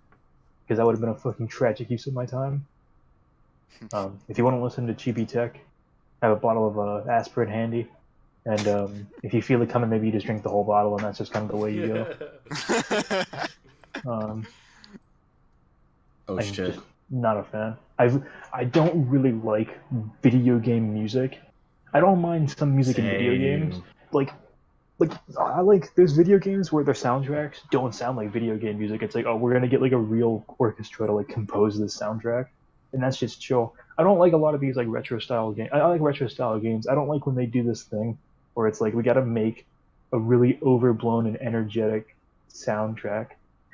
because that would have been a fucking tragic use of my time. If you want to listen to Chibi-Tech, have a bottle of aspirin handy, and if you feel it coming, maybe you just drink the whole bottle, and that's just kind of the way you go. Oh I'm shit! just not a fan. I don't really like video game music. I don't mind some music in video games. Like I like there's video games where their soundtracks don't sound like video game music. It's like, oh, we're gonna get like a real orchestra to like compose this soundtrack, and that's just chill. I don't like a lot of these like retro style games. I like retro style games. I don't like when they do this thing where it's like we gotta make a really overblown and energetic soundtrack.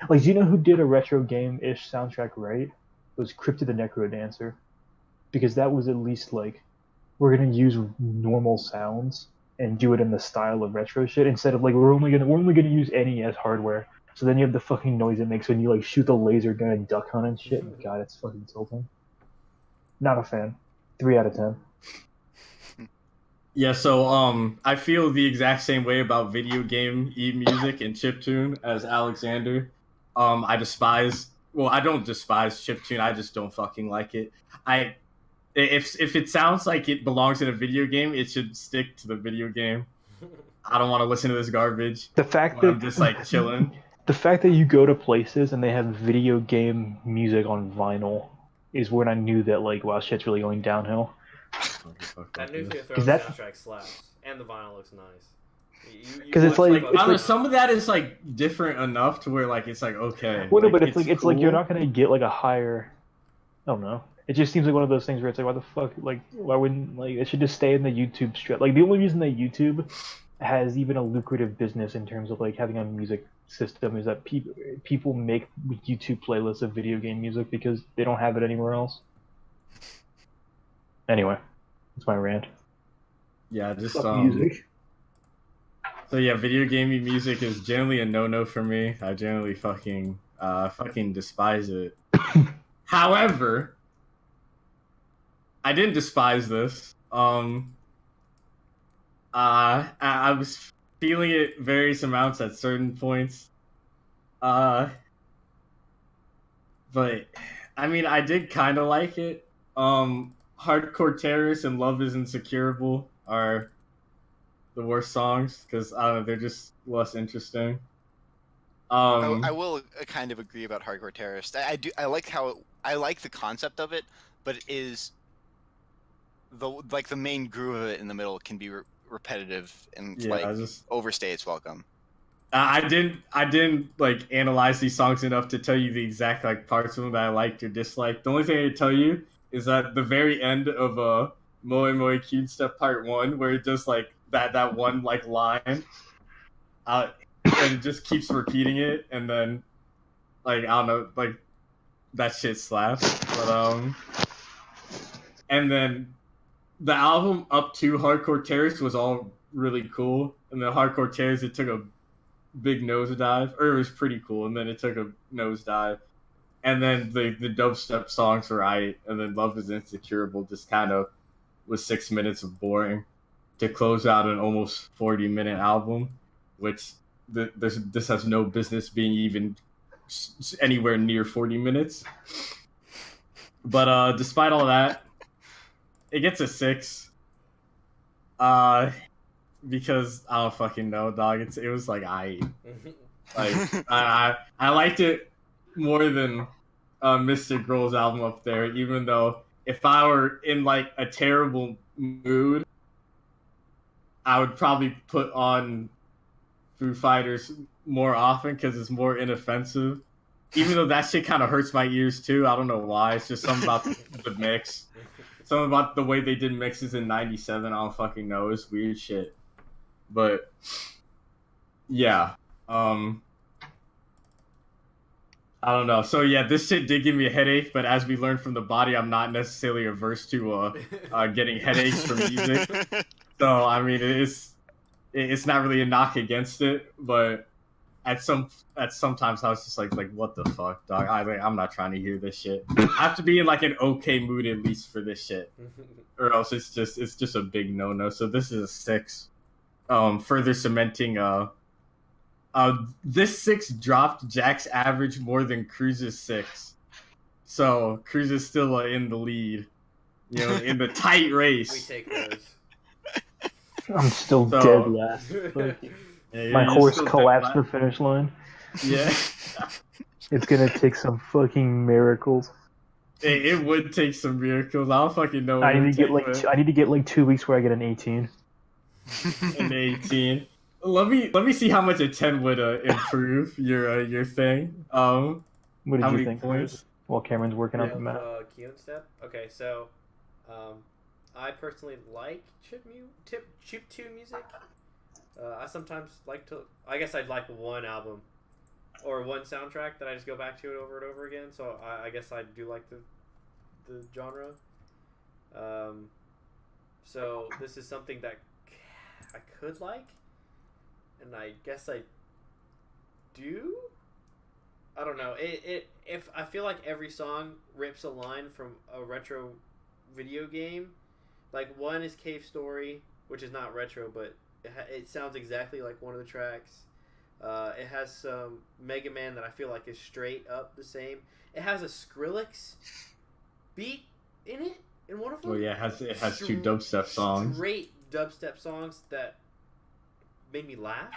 Like, do you know who did a retro game-ish soundtrack right? It was Cryptid the Necrodancer. Because that was at least like, we're gonna use normal sounds and do it in the style of retro shit instead of like we're only gonna use NES hardware. So then you have the fucking noise it makes when you like shoot the laser gun and duck hunt and shit. God, it's fucking tilting. Not a fan. 3 out of 10. Yeah, so I feel the exact same way about video game music and chiptune as Alexander. I don't despise chiptune, I just don't fucking like it. If it sounds like it belongs in a video game, it should stick to the video game. I don't want to listen to this garbage. The fact that I'm just like chilling. The fact that you go to places and they have video game music on vinyl is when I knew that like, wow, shit's really going downhill. That Nuclear Throne Is that- soundtrack slaps, and the vinyl looks nice. 'Cause it's like- I don't know, some of that is like different enough to where like it's like okay. Well, no, but it's like cool. you're not gonna get like a higher. I don't know. It just seems like one of those things where it's like, why the fuck? Like, why wouldn't like it should just stay in the YouTube strip? Like the only reason that YouTube has even a lucrative business in terms of like having a music system is that people make YouTube playlists of video game music because they don't have it anywhere else. Anyway, that's my rant. Yeah, just Fuck music. So yeah, video gaming music is generally a no-no for me. I generally fucking despise it. However, I didn't despise this. I was feeling it various amounts at certain points. But I mean, I did kind of like it. Hardcore Terrorist and Love is Insecurable are the worst songs because I don't know, they're just less interesting. I will kind of agree about Hardcore Terrorist. I like I like the concept of it, but it is the main groove of it in the middle can be repetitive and overstay its welcome. I didn't like analyze these songs enough to tell you the exact like parts of them that I liked or disliked. The only thing I can tell you is that the very end of Moe Moe Cute Step Part 1, where it does like that one like line, and it just keeps repeating it, and then like I don't know, like that shit slaps. But and then the album up to Hardcore Terrorist was all really cool, and then Hardcore Terrorist it took a big nosedive, or it was pretty cool, and then it took a nosedive, and then the dubstep songs were aight, and then Love is Insecurable just kind of was 6 minutes of boring to close out an almost 40-minute album, which this has no business being even anywhere near 40 minutes. But despite all that, it gets a 6. Because I don't fucking know, dog. It was like I liked it more than Mr. Grohl's album up there. Even though if I were in like a terrible mood, I would probably put on Foo Fighters more often because it's more inoffensive. Even though that shit kind of hurts my ears too. I don't know why. It's just something about the mix. Something about the way they did mixes in '97. I don't fucking know. It's weird shit. But yeah, I don't know. So yeah, this shit did give me a headache. But as we learned from the body, I'm not necessarily averse to getting headaches from music. So I mean, it's not really a knock against it. But at sometimes I was just like what the fuck, dog? I'm not trying to hear this shit. I have to be in like an okay mood at least for this shit, or else it's just a big no. So this is a 6. Further cementing this 6 dropped Jack's average more than Cruz's 6, so Cruz is still in the lead, you know, in the tight race. We take those. I'm still dead last. Yeah, my horse collapsed the finish line. Yeah. It's gonna take some fucking miracles. It would take some miracles. I don't fucking know. I need to get like 2 weeks where I get an 18. An 18. Let me see how much a 10 would improve your thing. What did you think? Points? While Cameron's working on the map. Key step. Okay, so I personally like chip 2 music. I sometimes like to. I guess I'd like one album or one soundtrack that I just go back to it over and over again. So I guess I do like the genre. So this is something that I could like, and I guess I do. I don't know. If I feel like every song rips a line from a retro video game, like one is Cave Story, which is not retro, but it sounds exactly like one of the tracks. It has some Mega Man that I feel like is straight up the same. It has a Skrillex beat in it in one of them. Oh yeah, it has 2 dubstep songs. Straight dubstep songs that made me laugh.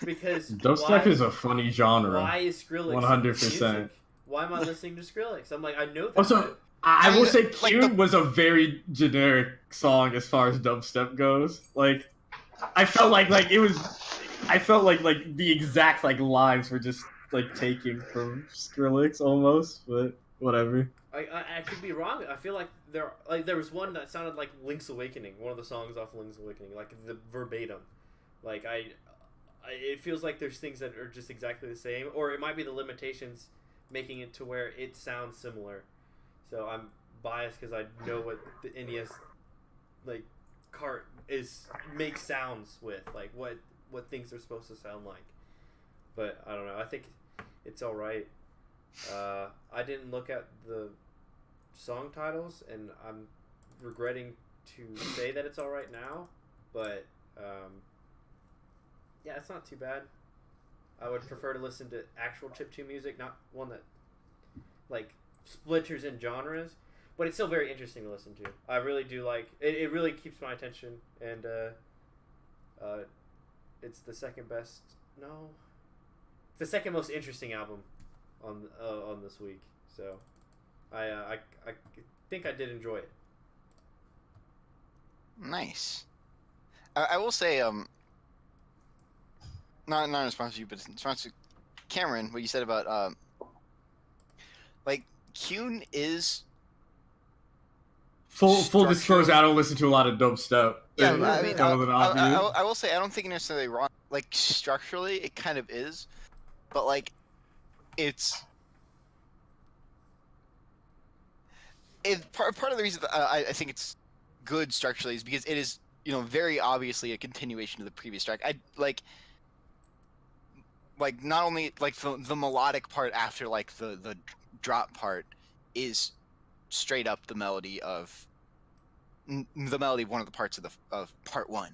Because dubstep is a funny genre. Why is Skrillex 100%? Why am I listening to Skrillex? I'm like, I know that. Also, I will say Cune was a very generic song as far as dubstep goes. Like, I felt like it was. I felt like the exact like lines were just like taken from Skrillex almost, but whatever. I could be wrong. I feel like there was one that sounded like Link's Awakening, one of the songs off Link's Awakening, like the verbatim. Like it feels like there's things that are just exactly the same, or it might be the limitations making it to where it sounds similar. So I'm biased because I know what the NES like cart makes sounds with, like what things are supposed to sound like. But I don't know. I think it's all right. I didn't look at the song titles, and I'm regretting to say that it's all right now. But yeah, it's not too bad. I would prefer to listen to actual chiptune music, not one that like splinters in genres. But it's still very interesting to listen to. I really do like it. It really keeps my attention, and it's the second best. No, it's the second most interesting album on this week. So I think I did enjoy it. Nice. I will say not in response to you, but in response to Cameron, what you said about like Kyun is full disclosure. I don't listen to a lot of dope stuff. Yeah, I mean, I I will say I don't think you're necessarily wrong. Like structurally, it kind of is, but like it's part of the reason that I think it's good structurally is because it is, you know, very obviously a continuation of the previous track. I like not only like the melodic part after like the drop part is straight up the melody of one of the parts of part one,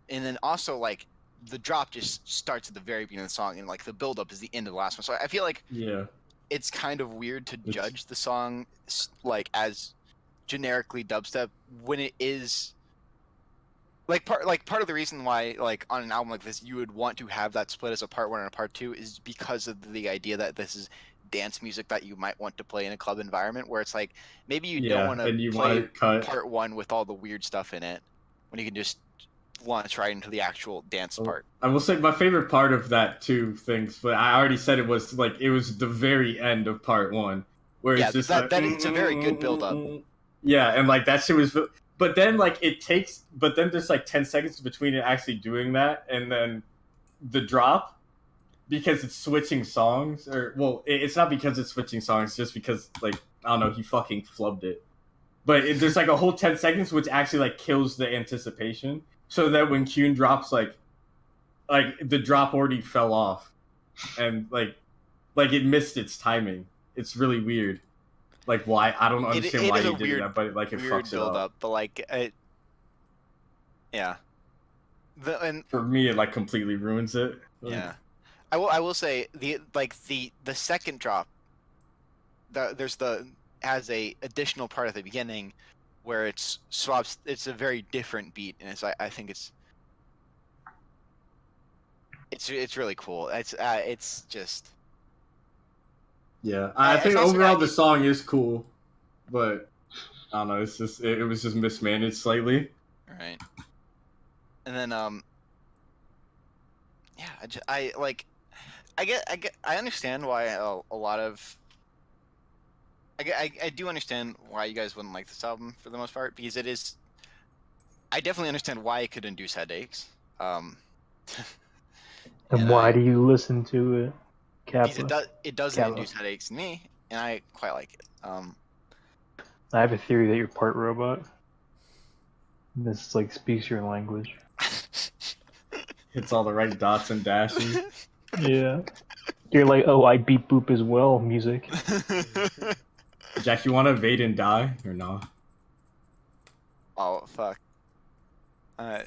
and then also like the drop just starts at the very beginning of the song, and like the build up is the end of the last one. So I feel like it's kind of weird to judge the song like as generically dubstep when it is part of the reason why like on an album like this you would want to have that split as a part one and a part two is because of the idea that this is dance music that you might want to play in a club environment where it's like maybe you don't want to play part one with all the weird stuff in it when you can just launch right into the actual dance part. I will say my favorite part of that two things, but I already said it was the very end of part one where it's just it's a very good build up. Yeah, and like that shit was, but then like there's like 10 seconds between it actually doing that and then the drop. Because it's switching songs, or well, it's not because it's switching songs, just because like I don't know, he fucking flubbed it. But there's like a whole 10 seconds which actually like kills the anticipation, so that when Kyun drops, like the drop already fell off, and like it missed its timing. It's really weird. Like why I don't understand why he did that, but like it fucks it up. But like yeah, and for me it like completely ruins it. Yeah. I will say the second drop has a additional part at the beginning where it's swaps. It's a very different beat, and I think it's really cool. It's just I think overall the song is cool, but I don't know. It's just it was just mismanaged slightly. Right. And then I understand why a lot of I do understand why you guys wouldn't like this album for the most part, because it is. I definitely understand why it could induce headaches. And why do you listen to it? Because it doesn't induce headaches in me, and I quite like it. I have a theory that you're part robot. This like speaks your language. Hits all the right dots and dashes. Yeah. You're like, oh, I beep boop as well, music. Jack, you want to evade and die or no? Oh fuck. Yeah.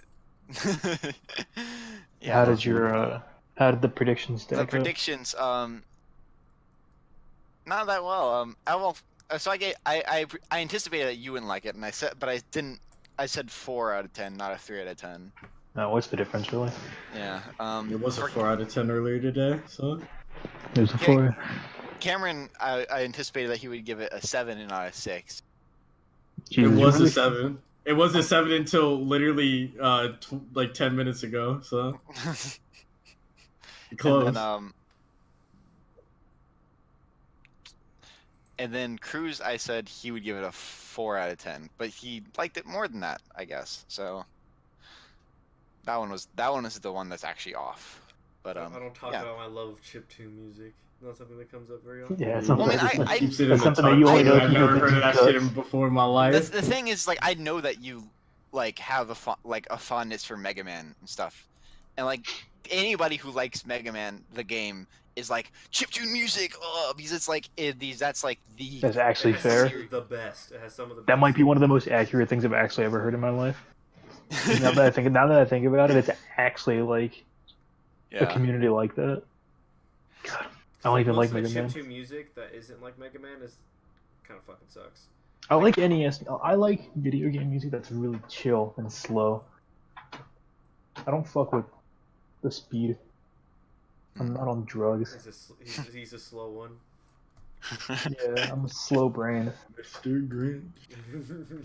How did the predictions stack up? The predictions, not that well. So I anticipated that you wouldn't like it, and I said 4 out of 10, not a 3 out of 10. No, what's the difference, really? Yeah. It was a 4 out of 10 earlier today, so. It was a 4. Cameron, I anticipated that he would give it a 7 and not a 6. It was a 7. It wasn't 7 until literally like 10 minutes ago. So close. And then Cruz, I said he would give it a 4 out of 10, but he liked it more than that, I guess. So that one is the one that's actually off. But I don't talk yeah. about my love of chiptune music. Not something that comes up very often. Yeah, it's Well, I mean, something, Keeps it in that's the something that you only tuck. know I've if you never know heard the of that deep shit cuts. before in my life. The thing is, like, I know that you like have a fondness for Mega Man and stuff, and like anybody who likes Mega Man the game is like chiptune music, because it's like that's like the That's actually It has fair. the best. It has some of the best. That might be one of the most accurate things I've actually ever heard in my life. Now that I think about it, it's actually like a community like that. God, I don't even like Mega Man. Chiptune music that isn't like Mega Man is kind of fucking sucks. I like NES. I like video game music that's really chill and slow. I don't fuck with the speed. I'm not on drugs. He's a slow one. Yeah, I'm a slow brain. Mr. Grinch.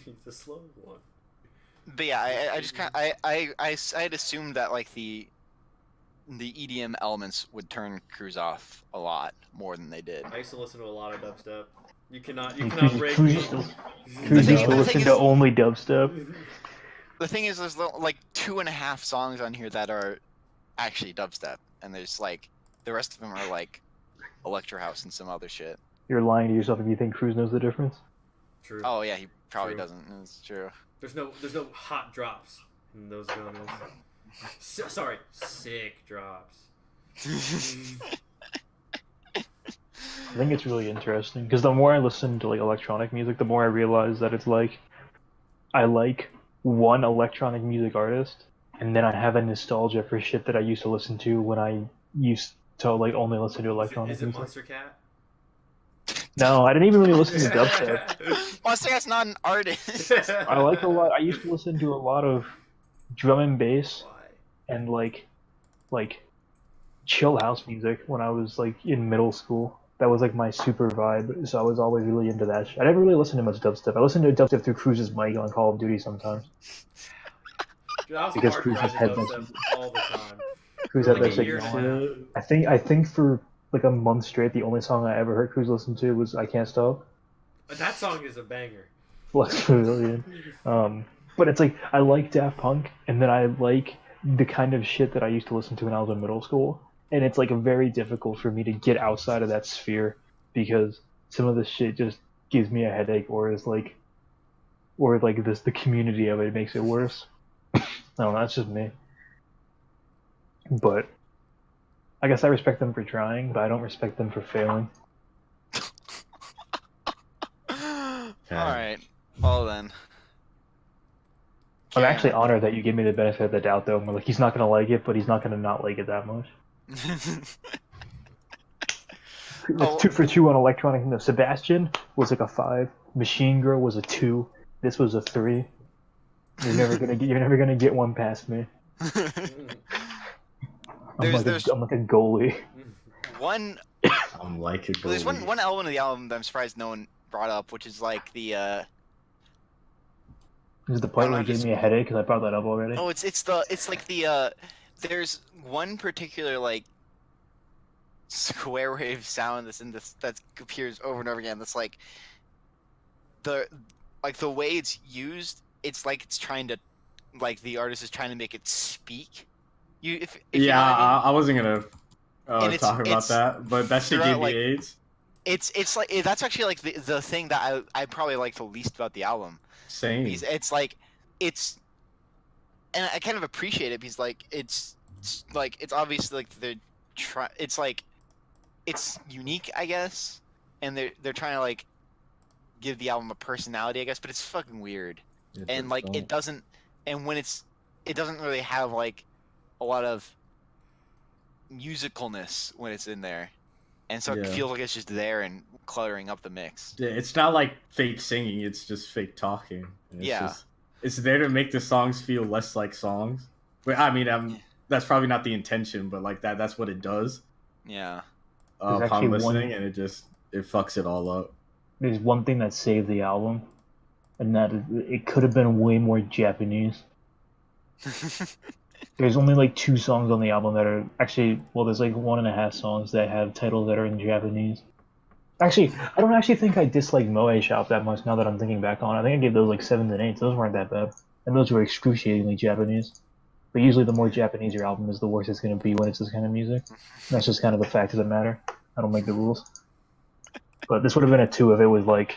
He's a slow one. But yeah, I just kind of I had assumed that like the EDM elements would turn Cruz off a lot more than they did. I used to listen to a lot of dubstep. You cannot Cruz break me. used to listen to only dubstep. The thing is, there's like 2.5 songs on here that are actually dubstep, and there's like the rest of them are like electro house and some other shit. You're lying to yourself if you think Cruz knows the difference. True. Oh yeah, he probably True. doesn't. It's true. There's no hot drops in those genres. Sorry, sick drops. I think it's really interesting because the more I listen to like electronic music, the more I realize that it's like I like one electronic music artist, and then I have a nostalgia for shit that I used to listen to when I used to like only listen to electronic Is it music. Monster Cat? No, I didn't even really listen to dubstep. Monster Cat's not an artist. I like a lot. I used to listen to a lot of drum and bass Why? and like chill house music when I was like in middle school. That was like my super vibe, so I was always really into that shit. I never really listened to much dubstep. I listened to dubstep through Cruz's mic on Call of Duty sometimes. Dude, I was Because hard Cruz just had dubstep all the time. Cruz For had like that a shit year and a going. half. I think for like a month straight, the only song I ever heard Cruz listen to was "I Can't Stop." That song is a banger. Flex Pavilion. But it's like I like Daft Punk, and then I like the kind of shit that I used to listen to when I was in middle school, and it's like very difficult for me to get outside of that sphere because some of this shit just gives me a headache, or the community of it makes it worse. I don't know, that's just me. But I guess I respect them for trying, but I don't respect them for failing. Alright. Well then. I'm actually honored that you gave me the benefit of the doubt, though. Like, he's not gonna like it, but he's not gonna not like it that much. It's 2 for 2 on electronic. No, Sebastian was like a 5. Machine Girl was a 2. This was a 3. You're never gonna get one past me. I'm like a goalie. I'm like a goalie. There's one element of the album that I'm surprised no one brought up, which is like the This is the part where it gave me a headache because I brought that up already. Oh, it's like the there's one particular like square wave sound that appears over and over again. That's like the way it's used. It's like it's trying to, like the artist is trying to make it speak. If yeah, you know what I mean? I wasn't gonna talk about that, but that shit gave me like, AIDS. It's like that's actually like the thing that I probably like the least about the album. Same. It's like it's, and I kind of appreciate it because like it's obviously like it's like it's unique, I guess, and they're trying to like give the album a personality, I guess, but it's fucking weird. And like it doesn't, and when it doesn't really have like a lot of musicalness when it's in there, and so it feels like it's just there and cluttering up the mix. Yeah, it's not like fake singing, it's just fake talking. It's there to make the songs feel less like songs. But I mean, that's probably not the intention, but like that's what it does. Yeah. Upon listening, and it fucks it all up. There's one thing that saved the album, and that it could have been way more Japanese. There's only like 2 songs on the album that are actually, well, there's like 1.5 songs that have titles that are in Japanese. Actually, I don't actually think I dislike Moe Shop that much now that I'm thinking back on it. I think I gave those like 7s and 8s. Those weren't that bad. And those were excruciatingly Japanese. But usually the more Japanese your album is, the worse it's going to be when it's this kind of music. That's just kind of the fact of the matter. I don't make the rules. But this would have been a 2 if it was like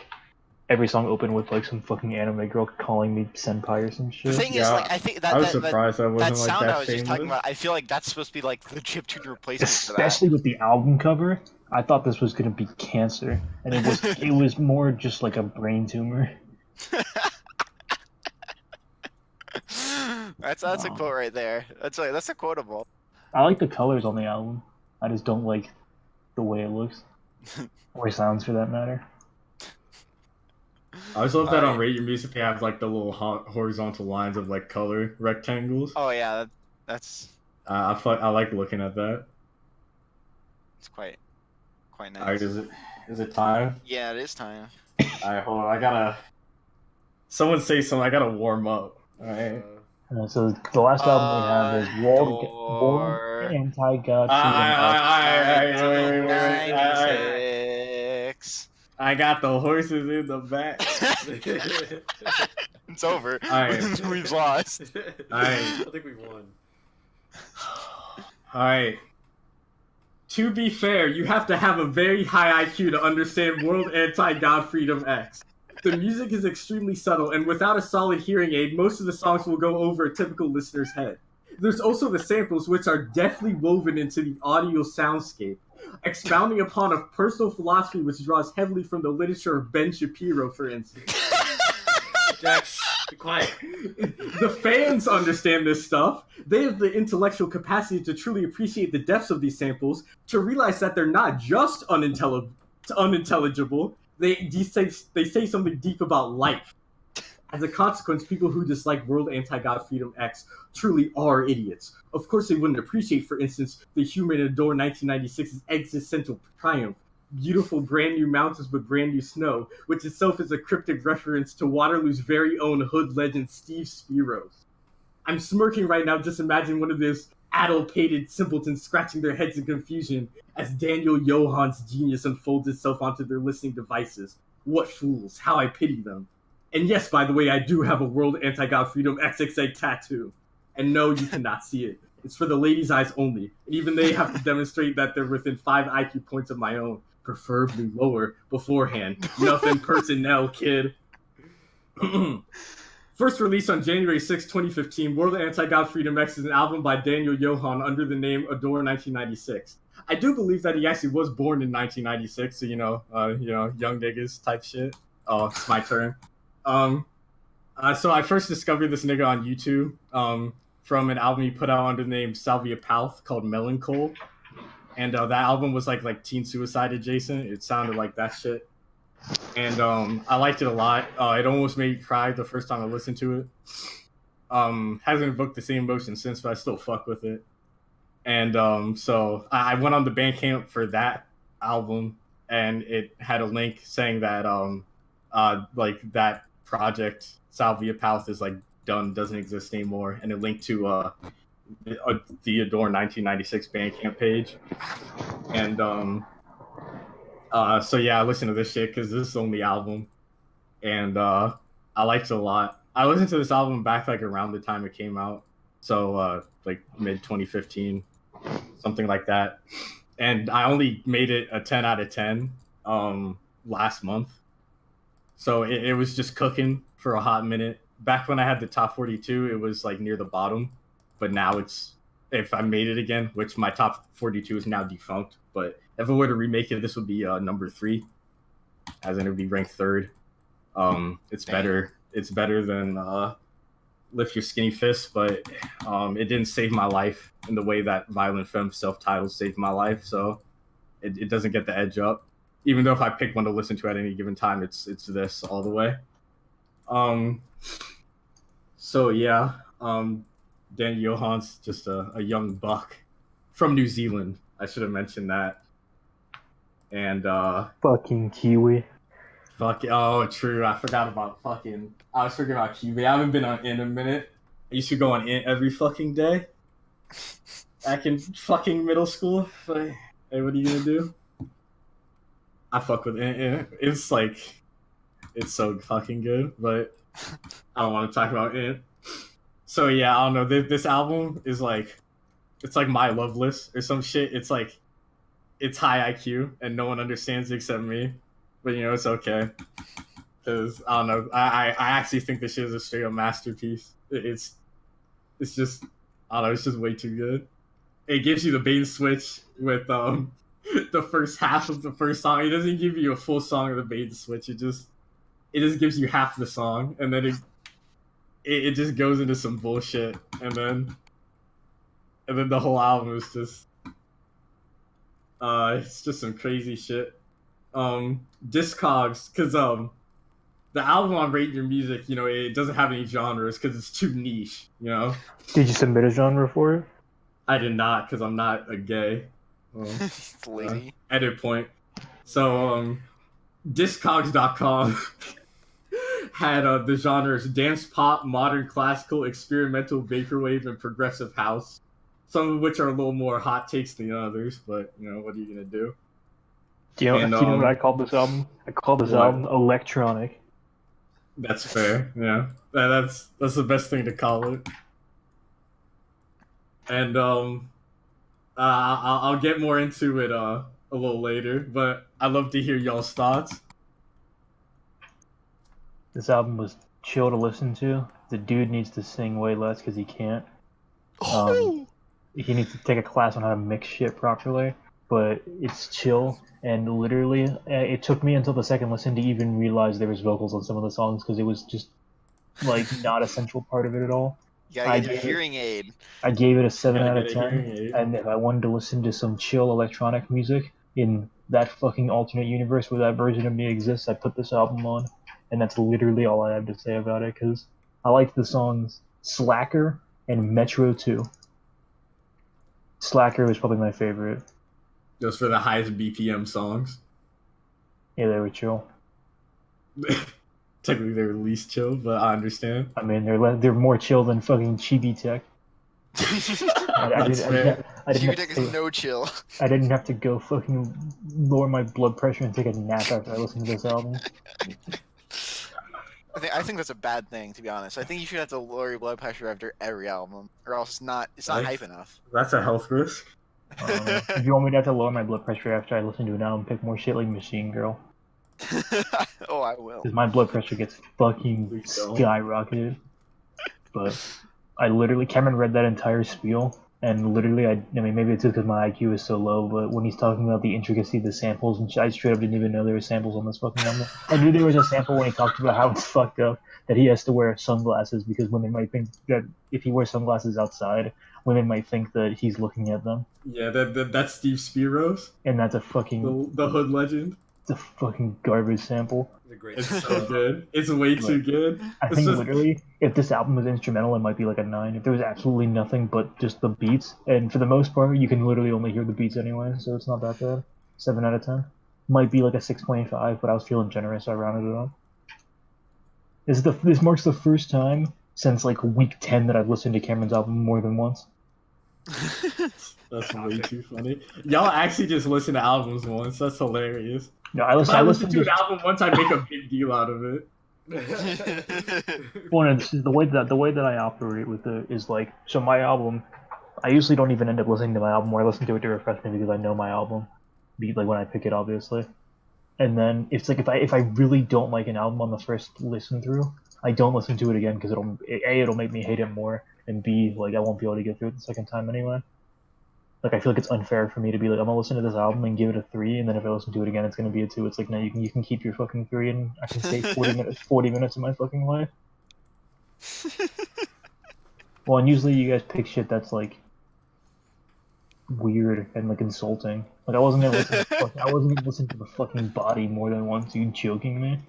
every song opened with like some fucking anime girl calling me senpai or some The shit. thing is, Yeah, like, I think that I was that, surprised I that, wasn't that like sound that I was just talking shameless. about, I feel like that's supposed to be like the chiptune replacement for that. Especially with the album cover, I thought this was gonna be cancer, and it was more just like a brain tumor. That's a quote right there. That's a quotable. I like the colors on the album. I just don't like the way it looks or sounds, for that matter. I always love that on Alright. Rate Your Music they have like the little horizontal lines of like color rectangles. Oh yeah, that's I like looking at that. it's quite nice. Alright, is it time? Yeah, it is time. Alright, hold on. I gotta. Someone say something. I gotta warm up. Alright. So the last album we have is World Anti-God Freedom. 96. I got the horses in the back. It's over. Alright. We've lost. I think we won. Alright. To be fair, you have to have a very high IQ to understand World Anti-God Freedom X. The music is extremely subtle, and without a solid hearing aid, most of the songs will go over a typical listener's head. There's also the samples, which are deftly woven into the audio soundscape, expounding upon a personal philosophy which draws heavily from the literature of Ben Shapiro, for instance. Jack, be quiet. The fans understand this stuff. They have the intellectual capacity to truly appreciate the depths of these samples, to realize that they're not just unintelligible. They say something deep about life. As a consequence, people who dislike World Anti-God Freedom X truly are idiots. Of course, they wouldn't appreciate, for instance, the Human Adore 1996's existential triumph. Beautiful brand new mountains with brand new snow, which itself is a cryptic reference to Waterloo's very own hood legend Steve Spiros. I'm smirking right now, just imagine one of those addle-pated simpletons scratching their heads in confusion as Daniel Johan's genius unfolds itself onto their listening devices. What fools, how I pity them. And yes, by the way, I do have a World Anti-God Freedom XXA tattoo. And no, you cannot see it. It's for the ladies' eyes only. And even they have to demonstrate that they're within 5 IQ points of my own, preferably lower, beforehand. Nothing personnel, kid. First released on January 6, 2015, World Anti-God Freedom X is an album by Daniel Johann under the name Adore 1996. I do believe that he actually was born in 1996, so young niggas type shit. Oh, it's my turn. So I first discovered this nigga on YouTube from an album he put out under the name Salvia Pauth called Melancholy. And that album was like teen suicide adjacent. It sounded like that shit. And I liked it a lot. It almost made me cry the first time I listened to it. Hasn't evoked the same emotion since, but I still fuck with it. And so I went on the Bandcamp for that album, and it had a link saying that that project Salvia Pauth is done, doesn't exist anymore, and it linked to the Adore 1996 Bandcamp page. And so yeah, I listened to this shit because this is the only album, and I liked it a lot. I listened to this album back around the time it came out, so mid 2015, something like that. And I only made it a 10 out of 10 last month, so it was just cooking for a hot minute. Back when I had the top 42, it was near the bottom, but now it's, if I made it again, which my top 42 is now defunct, but if I were to remake it, this would be number 3, as in it would be ranked 3rd. It's better. It's better than Lift Your Skinny Fist, but it didn't save my life in the way that Violent Femme self-titled saved my life, so it doesn't get the edge up. Even though if I pick one to listen to at any given time, it's this all the way. So yeah, Daniel Johann's just a young buck from New Zealand. I should have mentioned that. And Fucking Kiwi. Fuck. Oh, true. I forgot about fucking. I was forgetting about QB. I haven't been on in a minute. I used to go on in every fucking day. Back in fucking middle school. But hey, what are you gonna do? I fuck with it. It's like, it's so fucking good, but I don't want to talk about it. So yeah, I don't know. This album is like, it's like my love list or some shit. It's like, it's high IQ and no one understands it except me. But you know, it's okay. Because I don't know. I actually think this shit is a straight up masterpiece. It's just, I don't know. It's just way too good. It gives you the bait and switch with the first half of the first song. It doesn't give you a full song of the bait and switch. It just gives you half the song, and then it just goes into some bullshit, and then the whole album is just it's just some crazy shit. Discogs, because the album on Rate Your Music, you know, it doesn't have any genres because it's too niche, you know. Did you submit a genre for it? I did not, because I'm not a gay. Lady. Edit point. So, Discogs.com had the genres dance pop, modern classical, experimental, vaporwave, and progressive house. Some of which are a little more hot takes than others, but you know, what are you gonna do? Do you know what I called this album? I called this album electronic. That's fair. Yeah, that's the best thing to call it. And I'll get more into it a little later, but I'd love to hear y'all's thoughts. This album was chill to listen to. The dude needs to sing way less because he can't. He needs to take a class on how to mix shit properly, but it's chill. And literally, it took me until the second listen to even realize there was vocals on some of the songs because it was just like not a central part of it at all. You gotta get your hearing aid. I gave it a 7 out of 10, and if I wanted to listen to some chill electronic music in that fucking alternate universe where that version of me exists, I put this album on, and that's literally all I have to say about it, because I liked the songs Slacker and Metro 2. Slacker was probably my favorite. Those for the highest BPM songs. Yeah, they were chill. Technically, they're least chill, but I understand. I mean, they're more chill than fucking Chibi-Tech. Chibi-Tech is no chill. I didn't have to go fucking lower my blood pressure and take a nap after I listened to this album. I think that's a bad thing, to be honest. I think you should have to lower your blood pressure after every album, or else it's not hype enough. That's a health risk. If you want me to have to lower my blood pressure after I listen to an album, pick more shit like Machine Girl. Oh, I will. Because my blood pressure gets fucking skyrocketed. But I literally, Cameron read that entire spiel, and literally, I mean, maybe it's because my IQ is so low, but when he's talking about the intricacy of the samples, and I straight up didn't even know there were samples on this fucking album. I knew there was a sample when he talked about how it's fucked up that he has to wear sunglasses because women might think that if he wears sunglasses outside, women might think that he's looking at them. Yeah, that's Steve Spiros. And that's a fucking... The hood legend. It's a fucking garbage sample. It's so good. It's way too good. I think literally, if this album was instrumental, it might be like a 9. If there was absolutely nothing but just the beats, and for the most part, you can literally only hear the beats anyway, so it's not that bad. 7 out of 10. Might be like a 6.5, but I was feeling generous, so I rounded it up. This marks the first time since like week 10 that I've listened to Cameron's album more than once. That's way too funny. Y'all actually just listen to albums once. That's hilarious. No, I listen to an album once. I make a big deal out of it. Well, the way that I operate with it is like, so my album, I usually don't even end up listening to my album, or I listen to it to refresh me because I know my album, like when I pick it, obviously. And then it's like if I really don't like an album on the first listen through, I don't listen to it again because it'll make me hate it more, and B, like I won't be able to get through it the second time anyway. Like I feel like it's unfair for me to be like, I'm gonna listen to this album and give it a 3, and then if I listen to it again, it's gonna be a 2. It's like, no, you can keep your fucking 3, and I can stay 40 minutes of my fucking life. Well, and usually you guys pick shit that's like weird and like insulting. Like I wasn't gonna listen to the fucking Body more than once. You joking me?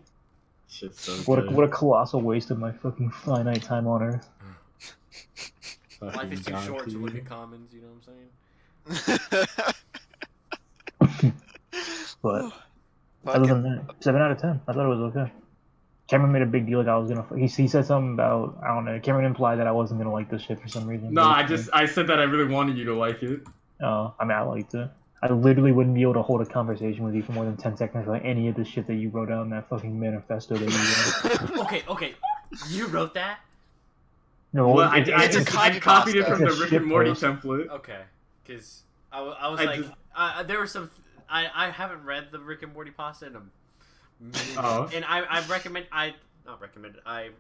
Shit's so what a colossal waste of my fucking finite time on Earth. Life is too short to look at comments. You know what I'm saying? But Other than Fucking. that, 7 out of 10. I thought it was okay. Cameron made a big deal like I was gonna. He said something about I don't know. Cameron implied that I wasn't gonna like this shit for some reason. No, but it's I said that I really wanted you to like it. I mean, I liked it. I literally wouldn't be able to hold a conversation with you for more than 10 seconds like any of the shit that you wrote out in that fucking manifesto that you wrote. Okay. You wrote that? No, Well, I it's a I copied it copy from pasta. the It's Rick a and Morty shit post. template. Okay, because I was I like, just- there were some. I haven't read the Rick and Morty pasta in a minute, Oh. and I recommend. I not recommended. I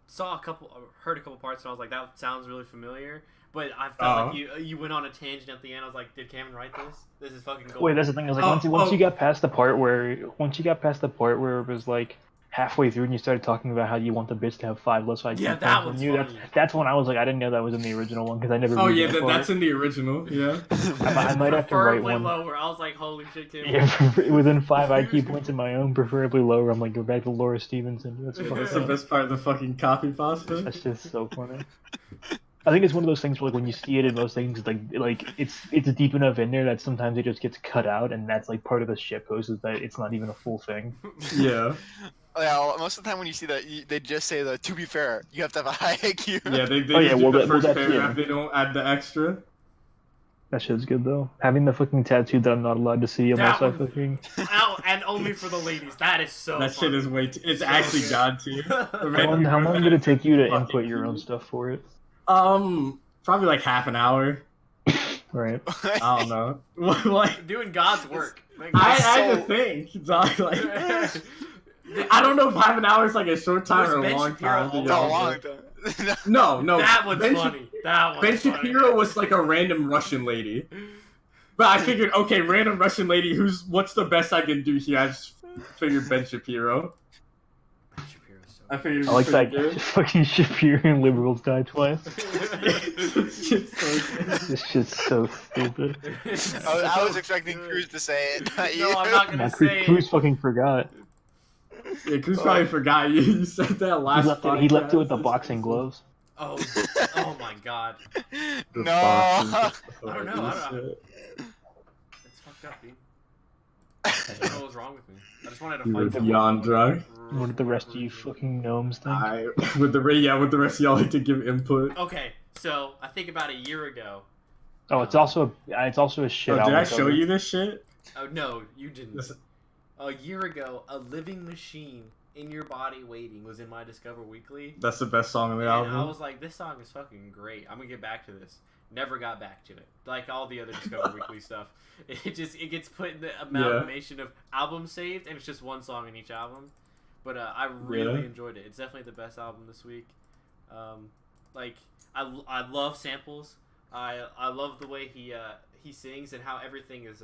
saw heard a couple parts, and I was like, that sounds really familiar. But I felt like you went on a tangent at the end. I was like, did Cameron write this? This is fucking gold. Wait, that's the thing. I was like, once you got past the part where it was like halfway through and you started talking about how you want the bitch to have 5 less IQ Yeah, points that than one's you. funny. That's when I was like, I didn't know that was in the original one because I never. Oh read yeah, that part. that's in the original. Yeah. I might have to write Preferably one. lower. I was like, holy shit, Cameron. Yeah, within 5 IQ points of my own, preferably lower. I'm like, go back to Laura Stevenson. That's That's fucked the up. best part of the fucking copy pasta. That's just so funny. I think it's one of those things where, like, when you see it in most things, like it's deep enough in there that sometimes it just gets cut out, and that's like part of the shit post is that it's not even a full thing. Yeah. Yeah, most of the time when you see that, they just say that. To be fair, you have to have a high IQ. Yeah, they Oh, yeah, just well, do the that- well, first that's- paragraph. yeah. They don't add the extra. That shit's good though. Having the fucking tattoo that I'm not allowed to see unless That I one- fucking. Ow, and only for the ladies. That is so. That shit funny. is way too. It's So actually good. god tier. How long did it take you to input your own stuff for it? Probably like half an hour. Right. I don't know. Like, Doing God's work. Like, I It's had to so- think. Dog, like, I don't know if half an hour is like a short time Was or a Ben long Shapiro time. to be No, honest. long time. No. that one's Ben funny. That one's Ben funny. Shapiro was like a random Russian lady. But I figured, okay, random Russian lady, what's the best I can do here? I just figured Ben Shapiro. Ben Shapiro's so I figured it I was like pretty that fucking Shapiro liberals die twice. It's just so good. This shit's so stupid. I was expecting Cruz to say it, not you. No, I'm not gonna Nah, say Cruz it. fucking forgot. Yeah, Cruz probably forgot you said that last He left it with the podcast. boxing gloves. Oh my god. The No. boxing- I don't know, I don't know. It's fucked up, dude. I don't know what was wrong with me. I just wanted to You fight were someone. beyond drunk. What did the rest of you fucking gnomes think? With the rest of y'all like to give input. Okay, so I think about a year ago. Oh, it's also a shit Oh, album did I show cover. you this shit? Oh no, you didn't. This- A year ago, A Living Machine in Your Body Waiting was in my Discover Weekly. That's the best song on the And album. I was like, this song is fucking great. I'm gonna get back to this. Never got back to it. Like all the other Discover Weekly stuff. It gets put in the amalgamation of albums saved, and it's just one song in each album. But I really enjoyed it. It's definitely the best album this week. Like I love samples. I love the way he sings and how everything is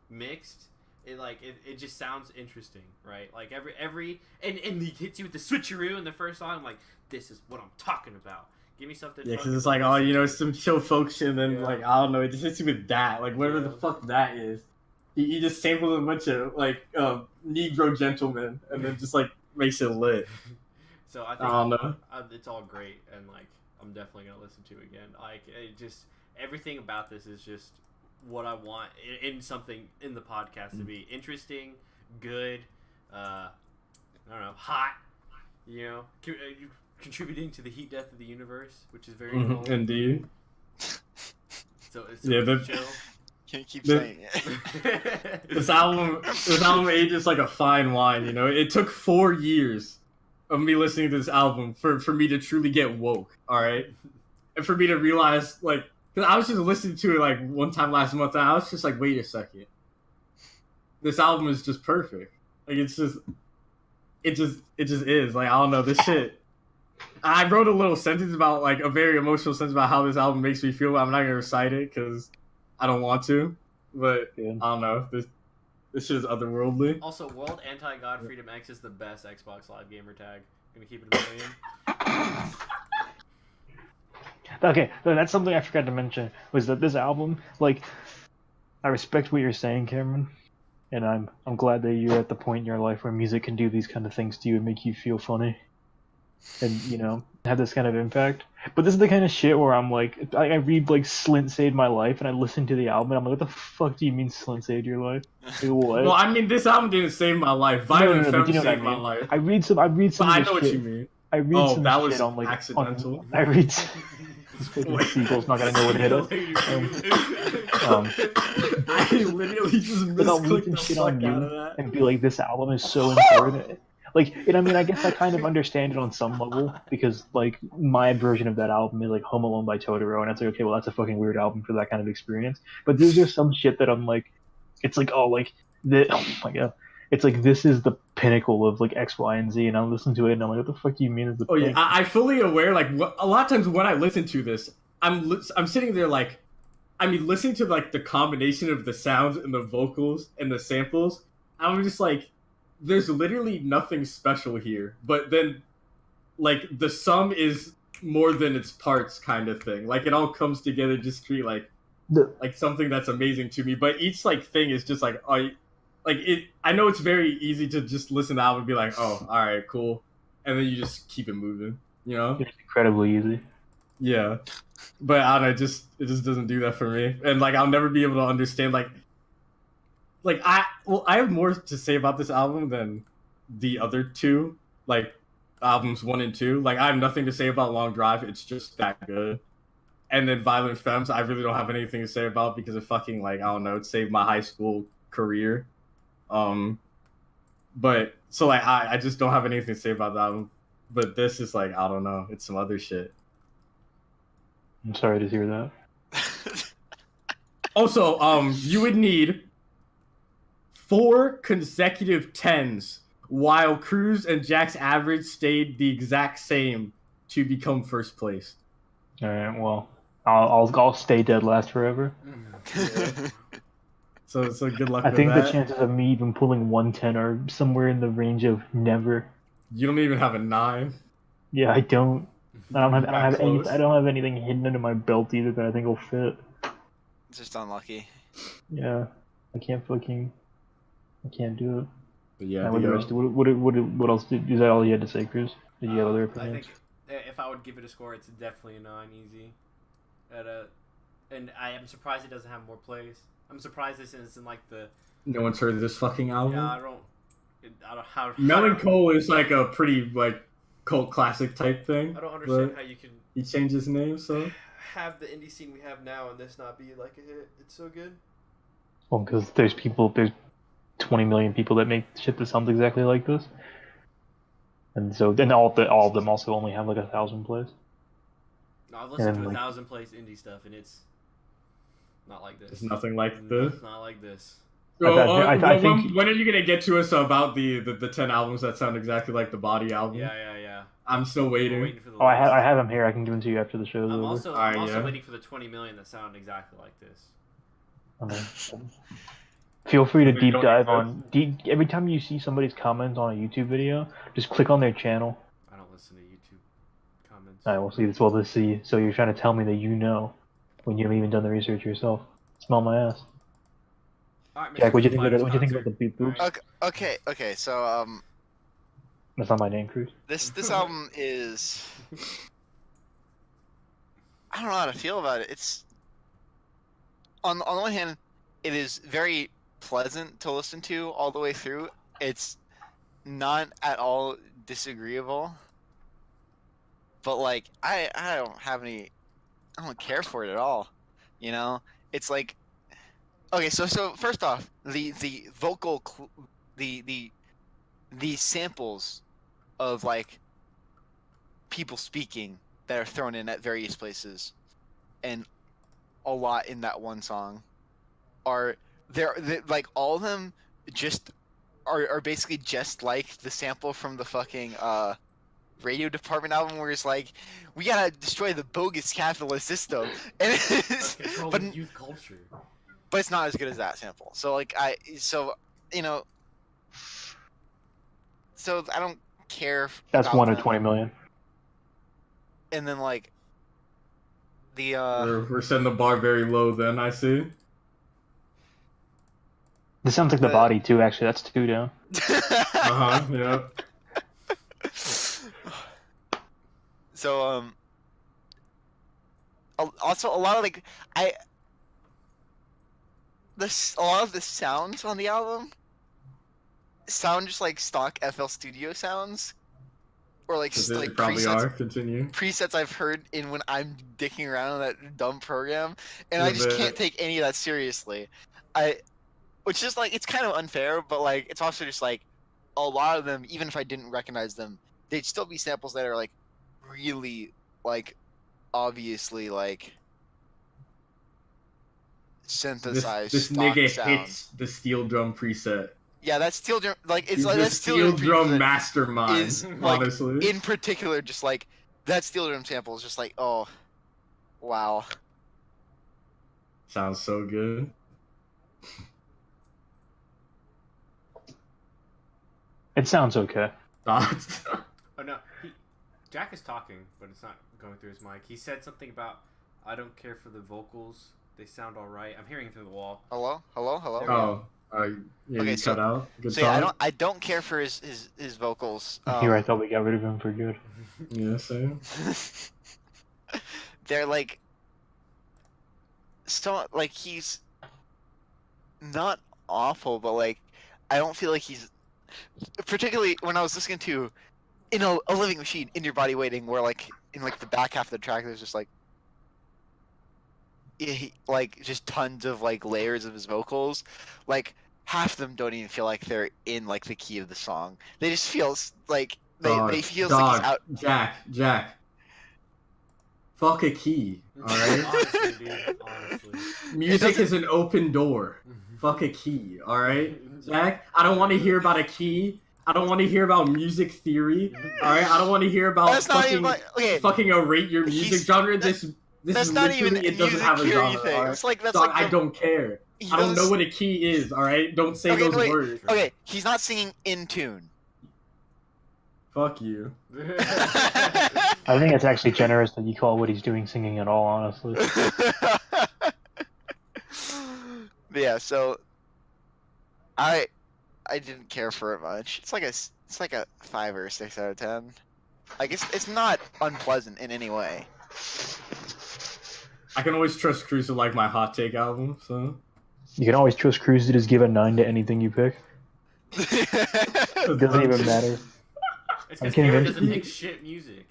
mixed. It just sounds interesting, right? Like every and he hits you with the switcheroo in the first song. I'm like, this is what I'm talking about. Give me something. Yeah, because fucking it's like, oh, you know, some chill folk shit, and then, Yeah. like, I don't know, it just hits you with that. Like, whatever the Yeah. fuck that is. He just samples a bunch of, like, Negro gentlemen, and then just, like, makes it lit. So I think I don't know. it's all great, and like I'm definitely gonna listen to it again. Like it just everything about this is just what I want in something in the podcast to be interesting, good. I don't know, hot. You know, contributing to the heat death of the universe, which is very cool. Indeed. So it's Yeah, chill. Can't keep The- saying it. This album ages like a fine wine, you know? It took 4 years of me listening to this album for me to truly get woke, alright? And for me to realize, like, because I was just listening to it, like, one time last month, and I was just like, wait a second. This album is just perfect. Like, it just is. Like, I don't know, this shit. I wrote a little sentence about, like, a very emotional sentence about how this album makes me feel, but I'm not going to recite it, because I don't want to. But, Good. I don't know, this shit is otherworldly. Also, World Anti-God Freedom X is the best Xbox Live gamer tag. Gonna keep it a million. Okay, so that's something I forgot to mention, was that this album, like, I respect what you're saying, Cameron, and I'm glad that you're at the point in your life where music can do these kind of things to you and make you feel funny. And, you know, have this kind of impact. But this is the kind of shit where I'm like, I read like Slint saved my life, and I listen to the album, and I'm like, what the fuck do you mean Slint saved your life? Like, what? Well, I mean, this album didn't save my life. Violent no, but Femmes you know what I saved my mean. life. I read some But of I the know what shit. you mean. I read some that shit was on like accidental. I read. Seagull's not gonna know what hit it. I literally just Like I'll read misclicked some the shit fuck on out you of that. and be like, this album is so important. Like, and I mean, I guess I kind of understand it on some level because like my version of that album is like Home Alone by Totoro, and it's like, okay, well that's a fucking weird album for that kind of experience. But there's just some shit that I'm like, it's like, oh, like oh my god, it's like this is the pinnacle of like X, Y, and Z, and I listen to it and I'm like, what the fuck do you mean is the Oh yeah, pinnacle? I fully aware. Like a lot of times when I listen to this, I'm sitting there like, I mean, listening to like the combination of the sounds and the vocals and the samples. I'm just like, there's literally nothing special here. But then, like the sum is more than its parts, kind of thing. Like it all comes together just to create like something that's amazing to me. But each like thing is just like, oh, like it. I know it's very easy to just listen to the album and be like, oh, all right, cool, and then you just keep it moving. You know? It's incredibly easy. Yeah, but I don't know, it just doesn't do that for me, and like I'll never be able to understand like I have more to say about this album than the other two, like albums 1 and 2. Like I have nothing to say about Long Drive. It's just that good. And then Violent Femmes, I really don't have anything to say about because it fucking like I don't know, it saved my high school career. But so like I just don't have anything to say about that album. But this is like I don't know, it's some other shit. I'm sorry to hear that. Also, you would need 4 consecutive 10s while Cruz and Jack's average stayed the exact same to become first place. All right, well, I'll stay dead last forever. Yeah. So good luck I with think that. the chances of me even pulling 110 are somewhere in the range of never. You don't even have a 9. Yeah, I don't. I don't have Close. I don't have anything hidden under my belt either that I think will fit. It's just unlucky. Yeah, I can't do it. But yeah, What else? Is that all you had to say, Cruz? Did you have other I opinions? think if I would give it a score, it's definitely a 9 easy. And I am surprised it doesn't have more plays. I'm surprised this isn't like the. no one's heard of this fucking album. Yeah, I don't how. Melancholy is like a pretty like cult classic type thing. I don't understand but how you can he changed his name, so have the indie scene we have now and this not be like a hit. It's so good. Well, because there's 20 million people that make shit that sounds exactly like this, and so then all of them also only have like 1,000 plays. No, I've listened And, to like- 1,000 plays indie stuff and it's not like this. it's nothing like No, this. it's not like this. I think- when are you gonna get to us about the 10 albums that sound exactly like the Body album? Yeah. I'm still We're waiting. waiting for the Oh, I list. have them here. I can give them to you after the show's I'm over. also Alright, yeah. waiting for the 20 million that sound exactly like this. Okay. Feel free to They deep don't dive exist. on. Every time you see somebody's comment on a YouTube video, just click on their channel. I don't listen to YouTube comments. I will see this. Well, let's see. So you're trying to tell me that you know when you haven't even done the research yourself. Smell my ass. All right, Jack, Mr. what'd you Foo think about Fighters the beat boops? concert. Okay. So That's not my name, Cruz. this album is. I don't know how to feel about it. It's on the one hand, it is very pleasant to listen to all the way through. It's not at all disagreeable. But like I don't care for it at all. You know? It's like okay, so first off, the samples of like people speaking that are thrown in at various places and a lot in that one song are they're like all of them just are basically just like the sample from the fucking Radio Department album where it's like we gotta destroy the bogus capitalist system and it's, but youth culture. but it's not as good as that sample. So like I don't care. That's about 1 of them. 20 million. And then like the We're setting the bar very low. Then I see. This sounds like the body too. Actually, that's 2 down. Yeah. So also a lot of like a lot of the sounds on the album sound just like stock FL Studio sounds, or like Because like they probably presets are. Continue. presets I've heard in when I'm dicking around in that dumb program, and I just can't take any of that seriously. Which is like, it's kind of unfair, but like it's also just like a lot of them, even if I didn't recognize them, they'd still be samples that are like really like obviously like synthesized This stock nigga sound. hits the steel drum preset. Yeah, that's steel drum. Like it's He's like the that steel drum preset mastermind. is like honestly, in particular just like that steel drum sample is just like, oh wow. sounds so good. It sounds okay. Thoughts? Oh no, Jack is talking, but it's not going through his mic. He said something about, I don't care for the vocals. They sound all right. I'm hearing through the wall. Hello. Oh, yeah, Okay, you so- cut out. Good So yeah, talk. I don't care for his vocals. Here, I thought we got rid of him for good. Yeah, same. They're like so like he's not awful, but like I don't feel like he's particularly when I was listening to in a living machine in your body waiting, where like in like the back half of the track there's just like like just tons of like layers of his vocals, like half of them don't even feel like they're in like the key of the song. They just feel like they feel like he's out. Jack. Fuck a key, alright? Honestly, dude. Honestly. Music is an open door. Fuck a key, alright? Jack, I don't want to hear about a key. I don't want to hear about music theory, alright? I don't want to hear about That's not even like, okay. fucking rate your music genre. This That's is not literally, even it doesn't have a music theory genre, thing. alright? It's like that's Dog, like I don't care. I don't know what a key is, alright? Don't say those wait. words. Okay, he's not singing in tune. Fuck you. I think it's actually generous that you call what he's doing singing at all, honestly. Yeah, so I didn't care for it much. It's like a 5 or 6 out of 10. Like it's not unpleasant in any way. I can always trust Cruz to like my hot take album, so. You can always trust Cruz to just give a 9 to anything you pick. It doesn't even matter. It's I'm because Aaron convinced doesn't make shit music.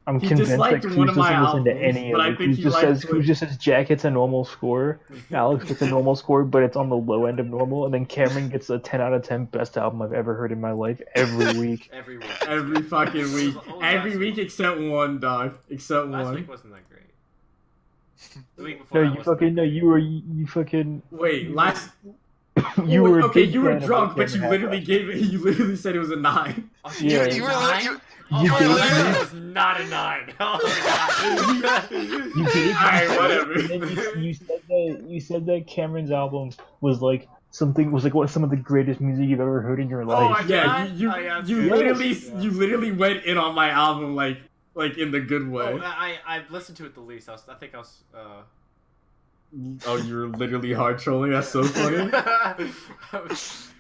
I'm He convinced that disliked Cruz one of doesn't my listen to albums, any but of I it. think he liked Cruz just says Jack gets a normal score, Alex gets a normal score, but it's on the low end of normal, and then Cameron gets a 10 out of 10 best album I've ever heard in my life every week. Every week. Every fucking week. What was Every last week week? except one, dog. Except Last one. week wasn't that great. The week before No, that you wasn't fucking, that no, great. you fucking, Wait, last. you were a okay, big you were fan of what drunk, but you Cameron had literally last gave it. You literally said it was a 9. Oh, Yeah. you were You nine? were- Oh, You my gave God, me- it was not a 9. Oh my God. You gave Alright, whatever. And then you said that Cameron's album was like what some of the greatest music you've ever heard in your Oh life. my Yeah, God. you Oh, yeah, that's you true. literally Yeah. you literally went in on my album like in the good Oh, way. I've listened to it the least. I think I was. Oh, you were literally hard trolling. That's so funny. I was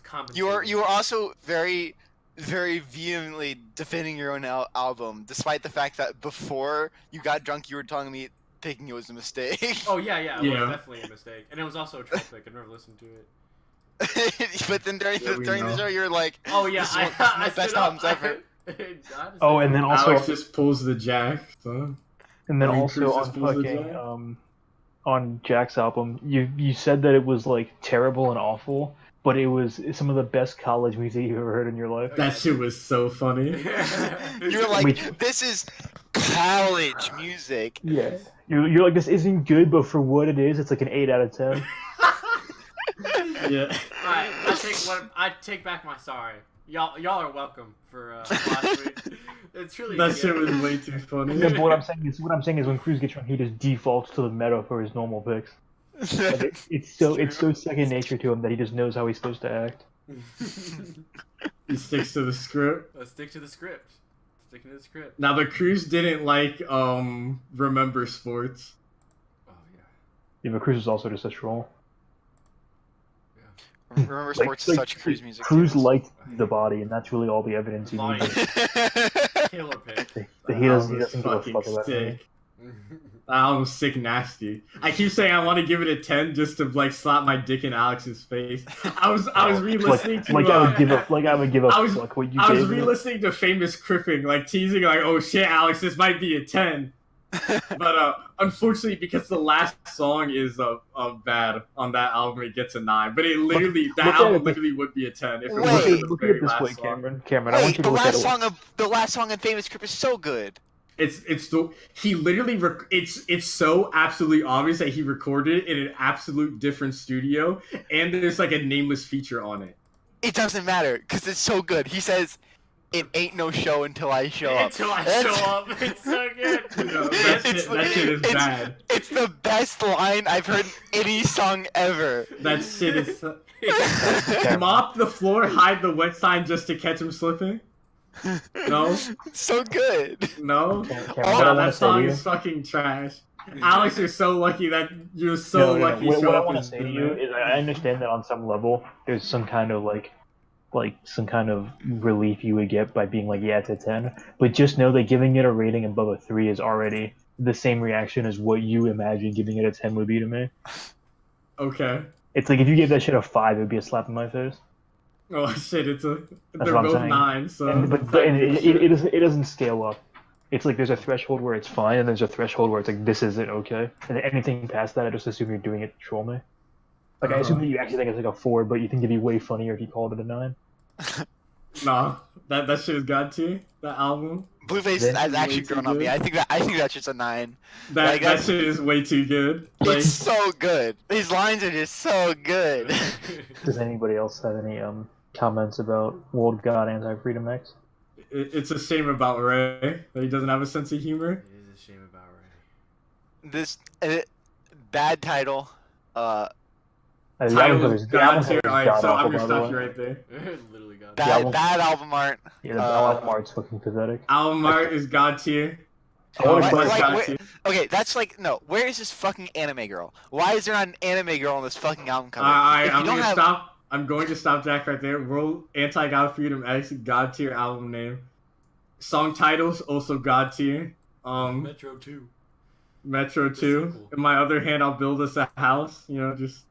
compensating. You were also very vehemently defending your own album, despite the fact that before you got drunk, you were telling me picking it was a mistake. Oh yeah, it Yeah. was definitely a mistake, and it was also a troll pick. I never listened to it. But then during Yeah, we the know. show, you were like, Oh yeah, This is one- this is my best albums ever. Oh, and then also, Alex just pulls the jack. So. and then I mean, also Cruz on just pulls the fucking jack. on Jack's album, you said that it was like terrible and awful, but it was some of the best college music you've ever heard in your life. That shit was so funny. you were like, Which- this is college music. Yeah, you're like, this isn't good, but for what it is, it's like an 8 out of 10. Yeah. Alright, I take back my sorry. Y'all are welcome for last week. It's truly That shit was way too funny. Yeah, but what I'm saying is when Cruz gets drunk, he just defaults to the meta for his normal picks. Like, it's so second nature to him that he just knows how he's supposed to act. He sticks to the script. Let's stick to the script. Sticking to the script. Now the Cruz didn't like Remember Sports. Oh yeah. Yeah, but Cruz is also just a troll. Remember, sports is such Cruise music. Cruz too. liked the body, and that's really all the evidence he Body. needed. Killer pick. He doesn't That give a album's fuck about anything. sick. That album's sick nasty. I keep saying I want to give it a 10 just to like slap my dick in Alex's face. I was re-listening to I would give up I was- fuck what you I was gave it. re-listening to Famous Cripping, like teasing like, oh shit, Alex, this might be a 10. But unfortunately, because the last song is bad on that album, it gets a 9. But it literally look at album it- literally would be a 10 if it Wait. wasn't Look the at it very this last way, song. Cameron. Cameron, I want Wait, you the to look at last song of Famous Crip is so good. He literally it's so absolutely obvious that he recorded it in an absolute different studio, and there's like a nameless feature on it. It doesn't matter because it's so good. He says, "It ain't no show until I show up." Until I That's- show up. It's so good. No, that shit is bad. It's the best line I've heard in any song ever. That shit is. Mop the floor, hide the wet sign just to catch him slipping. No, So good. no. Cameron, Oh, what I No, want that to say to song you. is fucking trash. Alex, you're so lucky that you're so lucky. What show I up want in to say to you is, I understand that on some level, there's some kind of like some kind of relief you would get by being like, yeah, it's a 10. But just know that giving it a rating above a 3 is already the same reaction as what you imagine giving it a 10 would be to me. Okay. It's like if you gave that shit a 5, it would be a slap in my face. Oh shit, they're what I'm both saying. 9, so. It doesn't scale up. It's like there's a threshold where it's fine, and there's a threshold where it's like, this isn't okay. And anything past that, I just assume you're doing it to troll me. Like, I assume that you actually think it's like a 4, but you think it'd be way funnier if you called it a 9. Nah, that shit is god tier. That album. Blueface Then- has actually Way too grown on me. good. I think that's just a 9. That Like, that shit is way too good. Like, It's so good. These lines are just so good. Does anybody else have any comments about World God Anti-Freedom X? it's a shame about Ray that he doesn't have a sense of humor. It is a shame about Ray. This bad title. The Title album is cover god is tier. Alright, so I'm god-awful, gonna by the stop you way. right there. Literally got Bad, album- bad album art. Yeah, the album art's fucking pathetic. Album art is god tier. I wanna Like- play- like, god where- tier. Okay, that's like no. Where is this fucking anime girl? Why is there not an anime girl on this fucking album cover? If you I'm don't gonna have- stop. I'm going to stop Jack right there. World Anti-God Freedom X, God tier album name. Song titles also god tier. Metro 2. Metro The 2. sequel. In my other hand, I'll build us a house. You know, just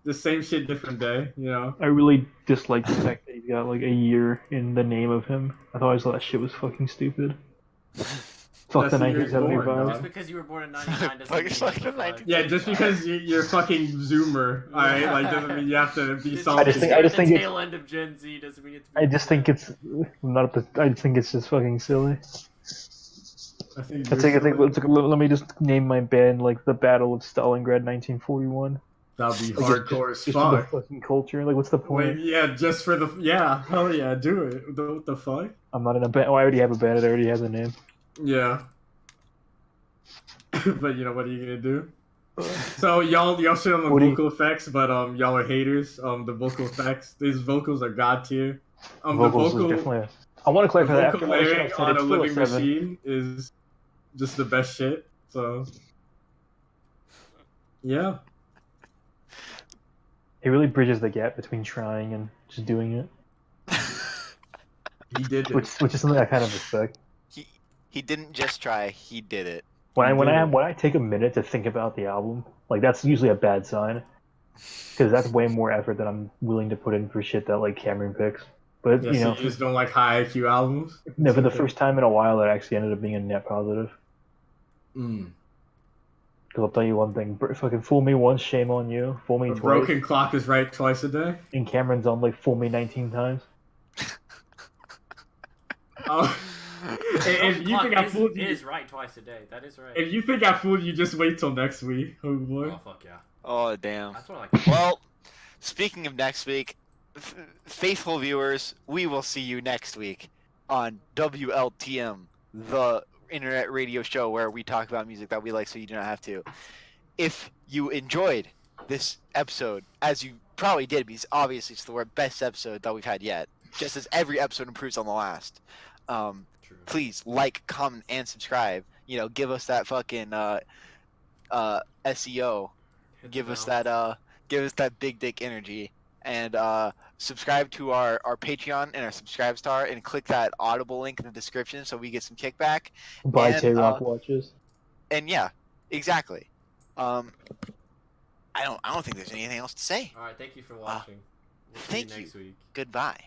the same shit, different day. You know. I really dislike the fact that he's got like a year in the name of him. I thought that shit was fucking stupid. Fuck That's the the year he's born, 1975. dog. Just because you were born in 99 doesn't Fuck- mean fuck you're the alive. 19 Yeah, just because you're fucking Zoomer, alright? Like, doesn't mean you have to be Just salty. just think- because I just you're at think the it's- tail end of Gen Z doesn't mean it's. I just think it's not. I just think it's just fucking silly. I think I think let me just name my band like the Battle of Stalingrad 1941. that'd be Like, hardcore as Just for the fuck. fucking culture. Like, what's the point? Wait, yeah, just for the hell yeah, do it. What the fuck? I'm not in a band. Oh, I already have a band. It already has a name. Yeah. But you know what are you gonna do? So y'all shit on the What do you- vocal effects, but y'all are haters. The vocal effects, these vocals are god tier. The Vocals is vocal definitely. I want to clarify that vocal after all the shit layering I said, on it's a still a living 7. machine is just the best shit. So yeah. It really bridges the gap between trying and just doing it, He did it. which is something I kind of respect. He didn't just try. He did it. When I take a minute to think about the album, like that's usually a bad sign, because that's way more effort than I'm willing to put in for shit that like Cameron picks. But Yeah, you so know, you just don't like high IQ albums? no, for the first time in a while, it actually ended up being a net positive. Mm. Because I'll tell you one thing: fucking fool me once, shame on you. Fool me A twice, broken clock is right twice a day. and Cameron's on like fool me 19 times. Oh. If you think I fooled you, is right twice a day. That is right. if you think I fooled you, just wait till next week. Oh boy. Oh fuck yeah. Oh damn. That's what I like. Well, speaking of next week, faithful viewers, we will see you next week on WLTM, the internet radio show where we talk about music that we like so you do not have to. If you enjoyed this episode, as you probably did, because obviously it's the best episode that we've had yet, just as every episode improves on the last, True. please like, comment, and subscribe. You know, give us that fucking SEO. Hit the Give us bell. that big dick energy, and subscribe to our Patreon and our Subscribe Star, and click that Audible link in the description so we get some kickback. Buy And, Tay-Rock watches. And yeah, exactly. I don't think there's anything else to say. All right, thank you for watching. We'll see Thank you next week. Goodbye.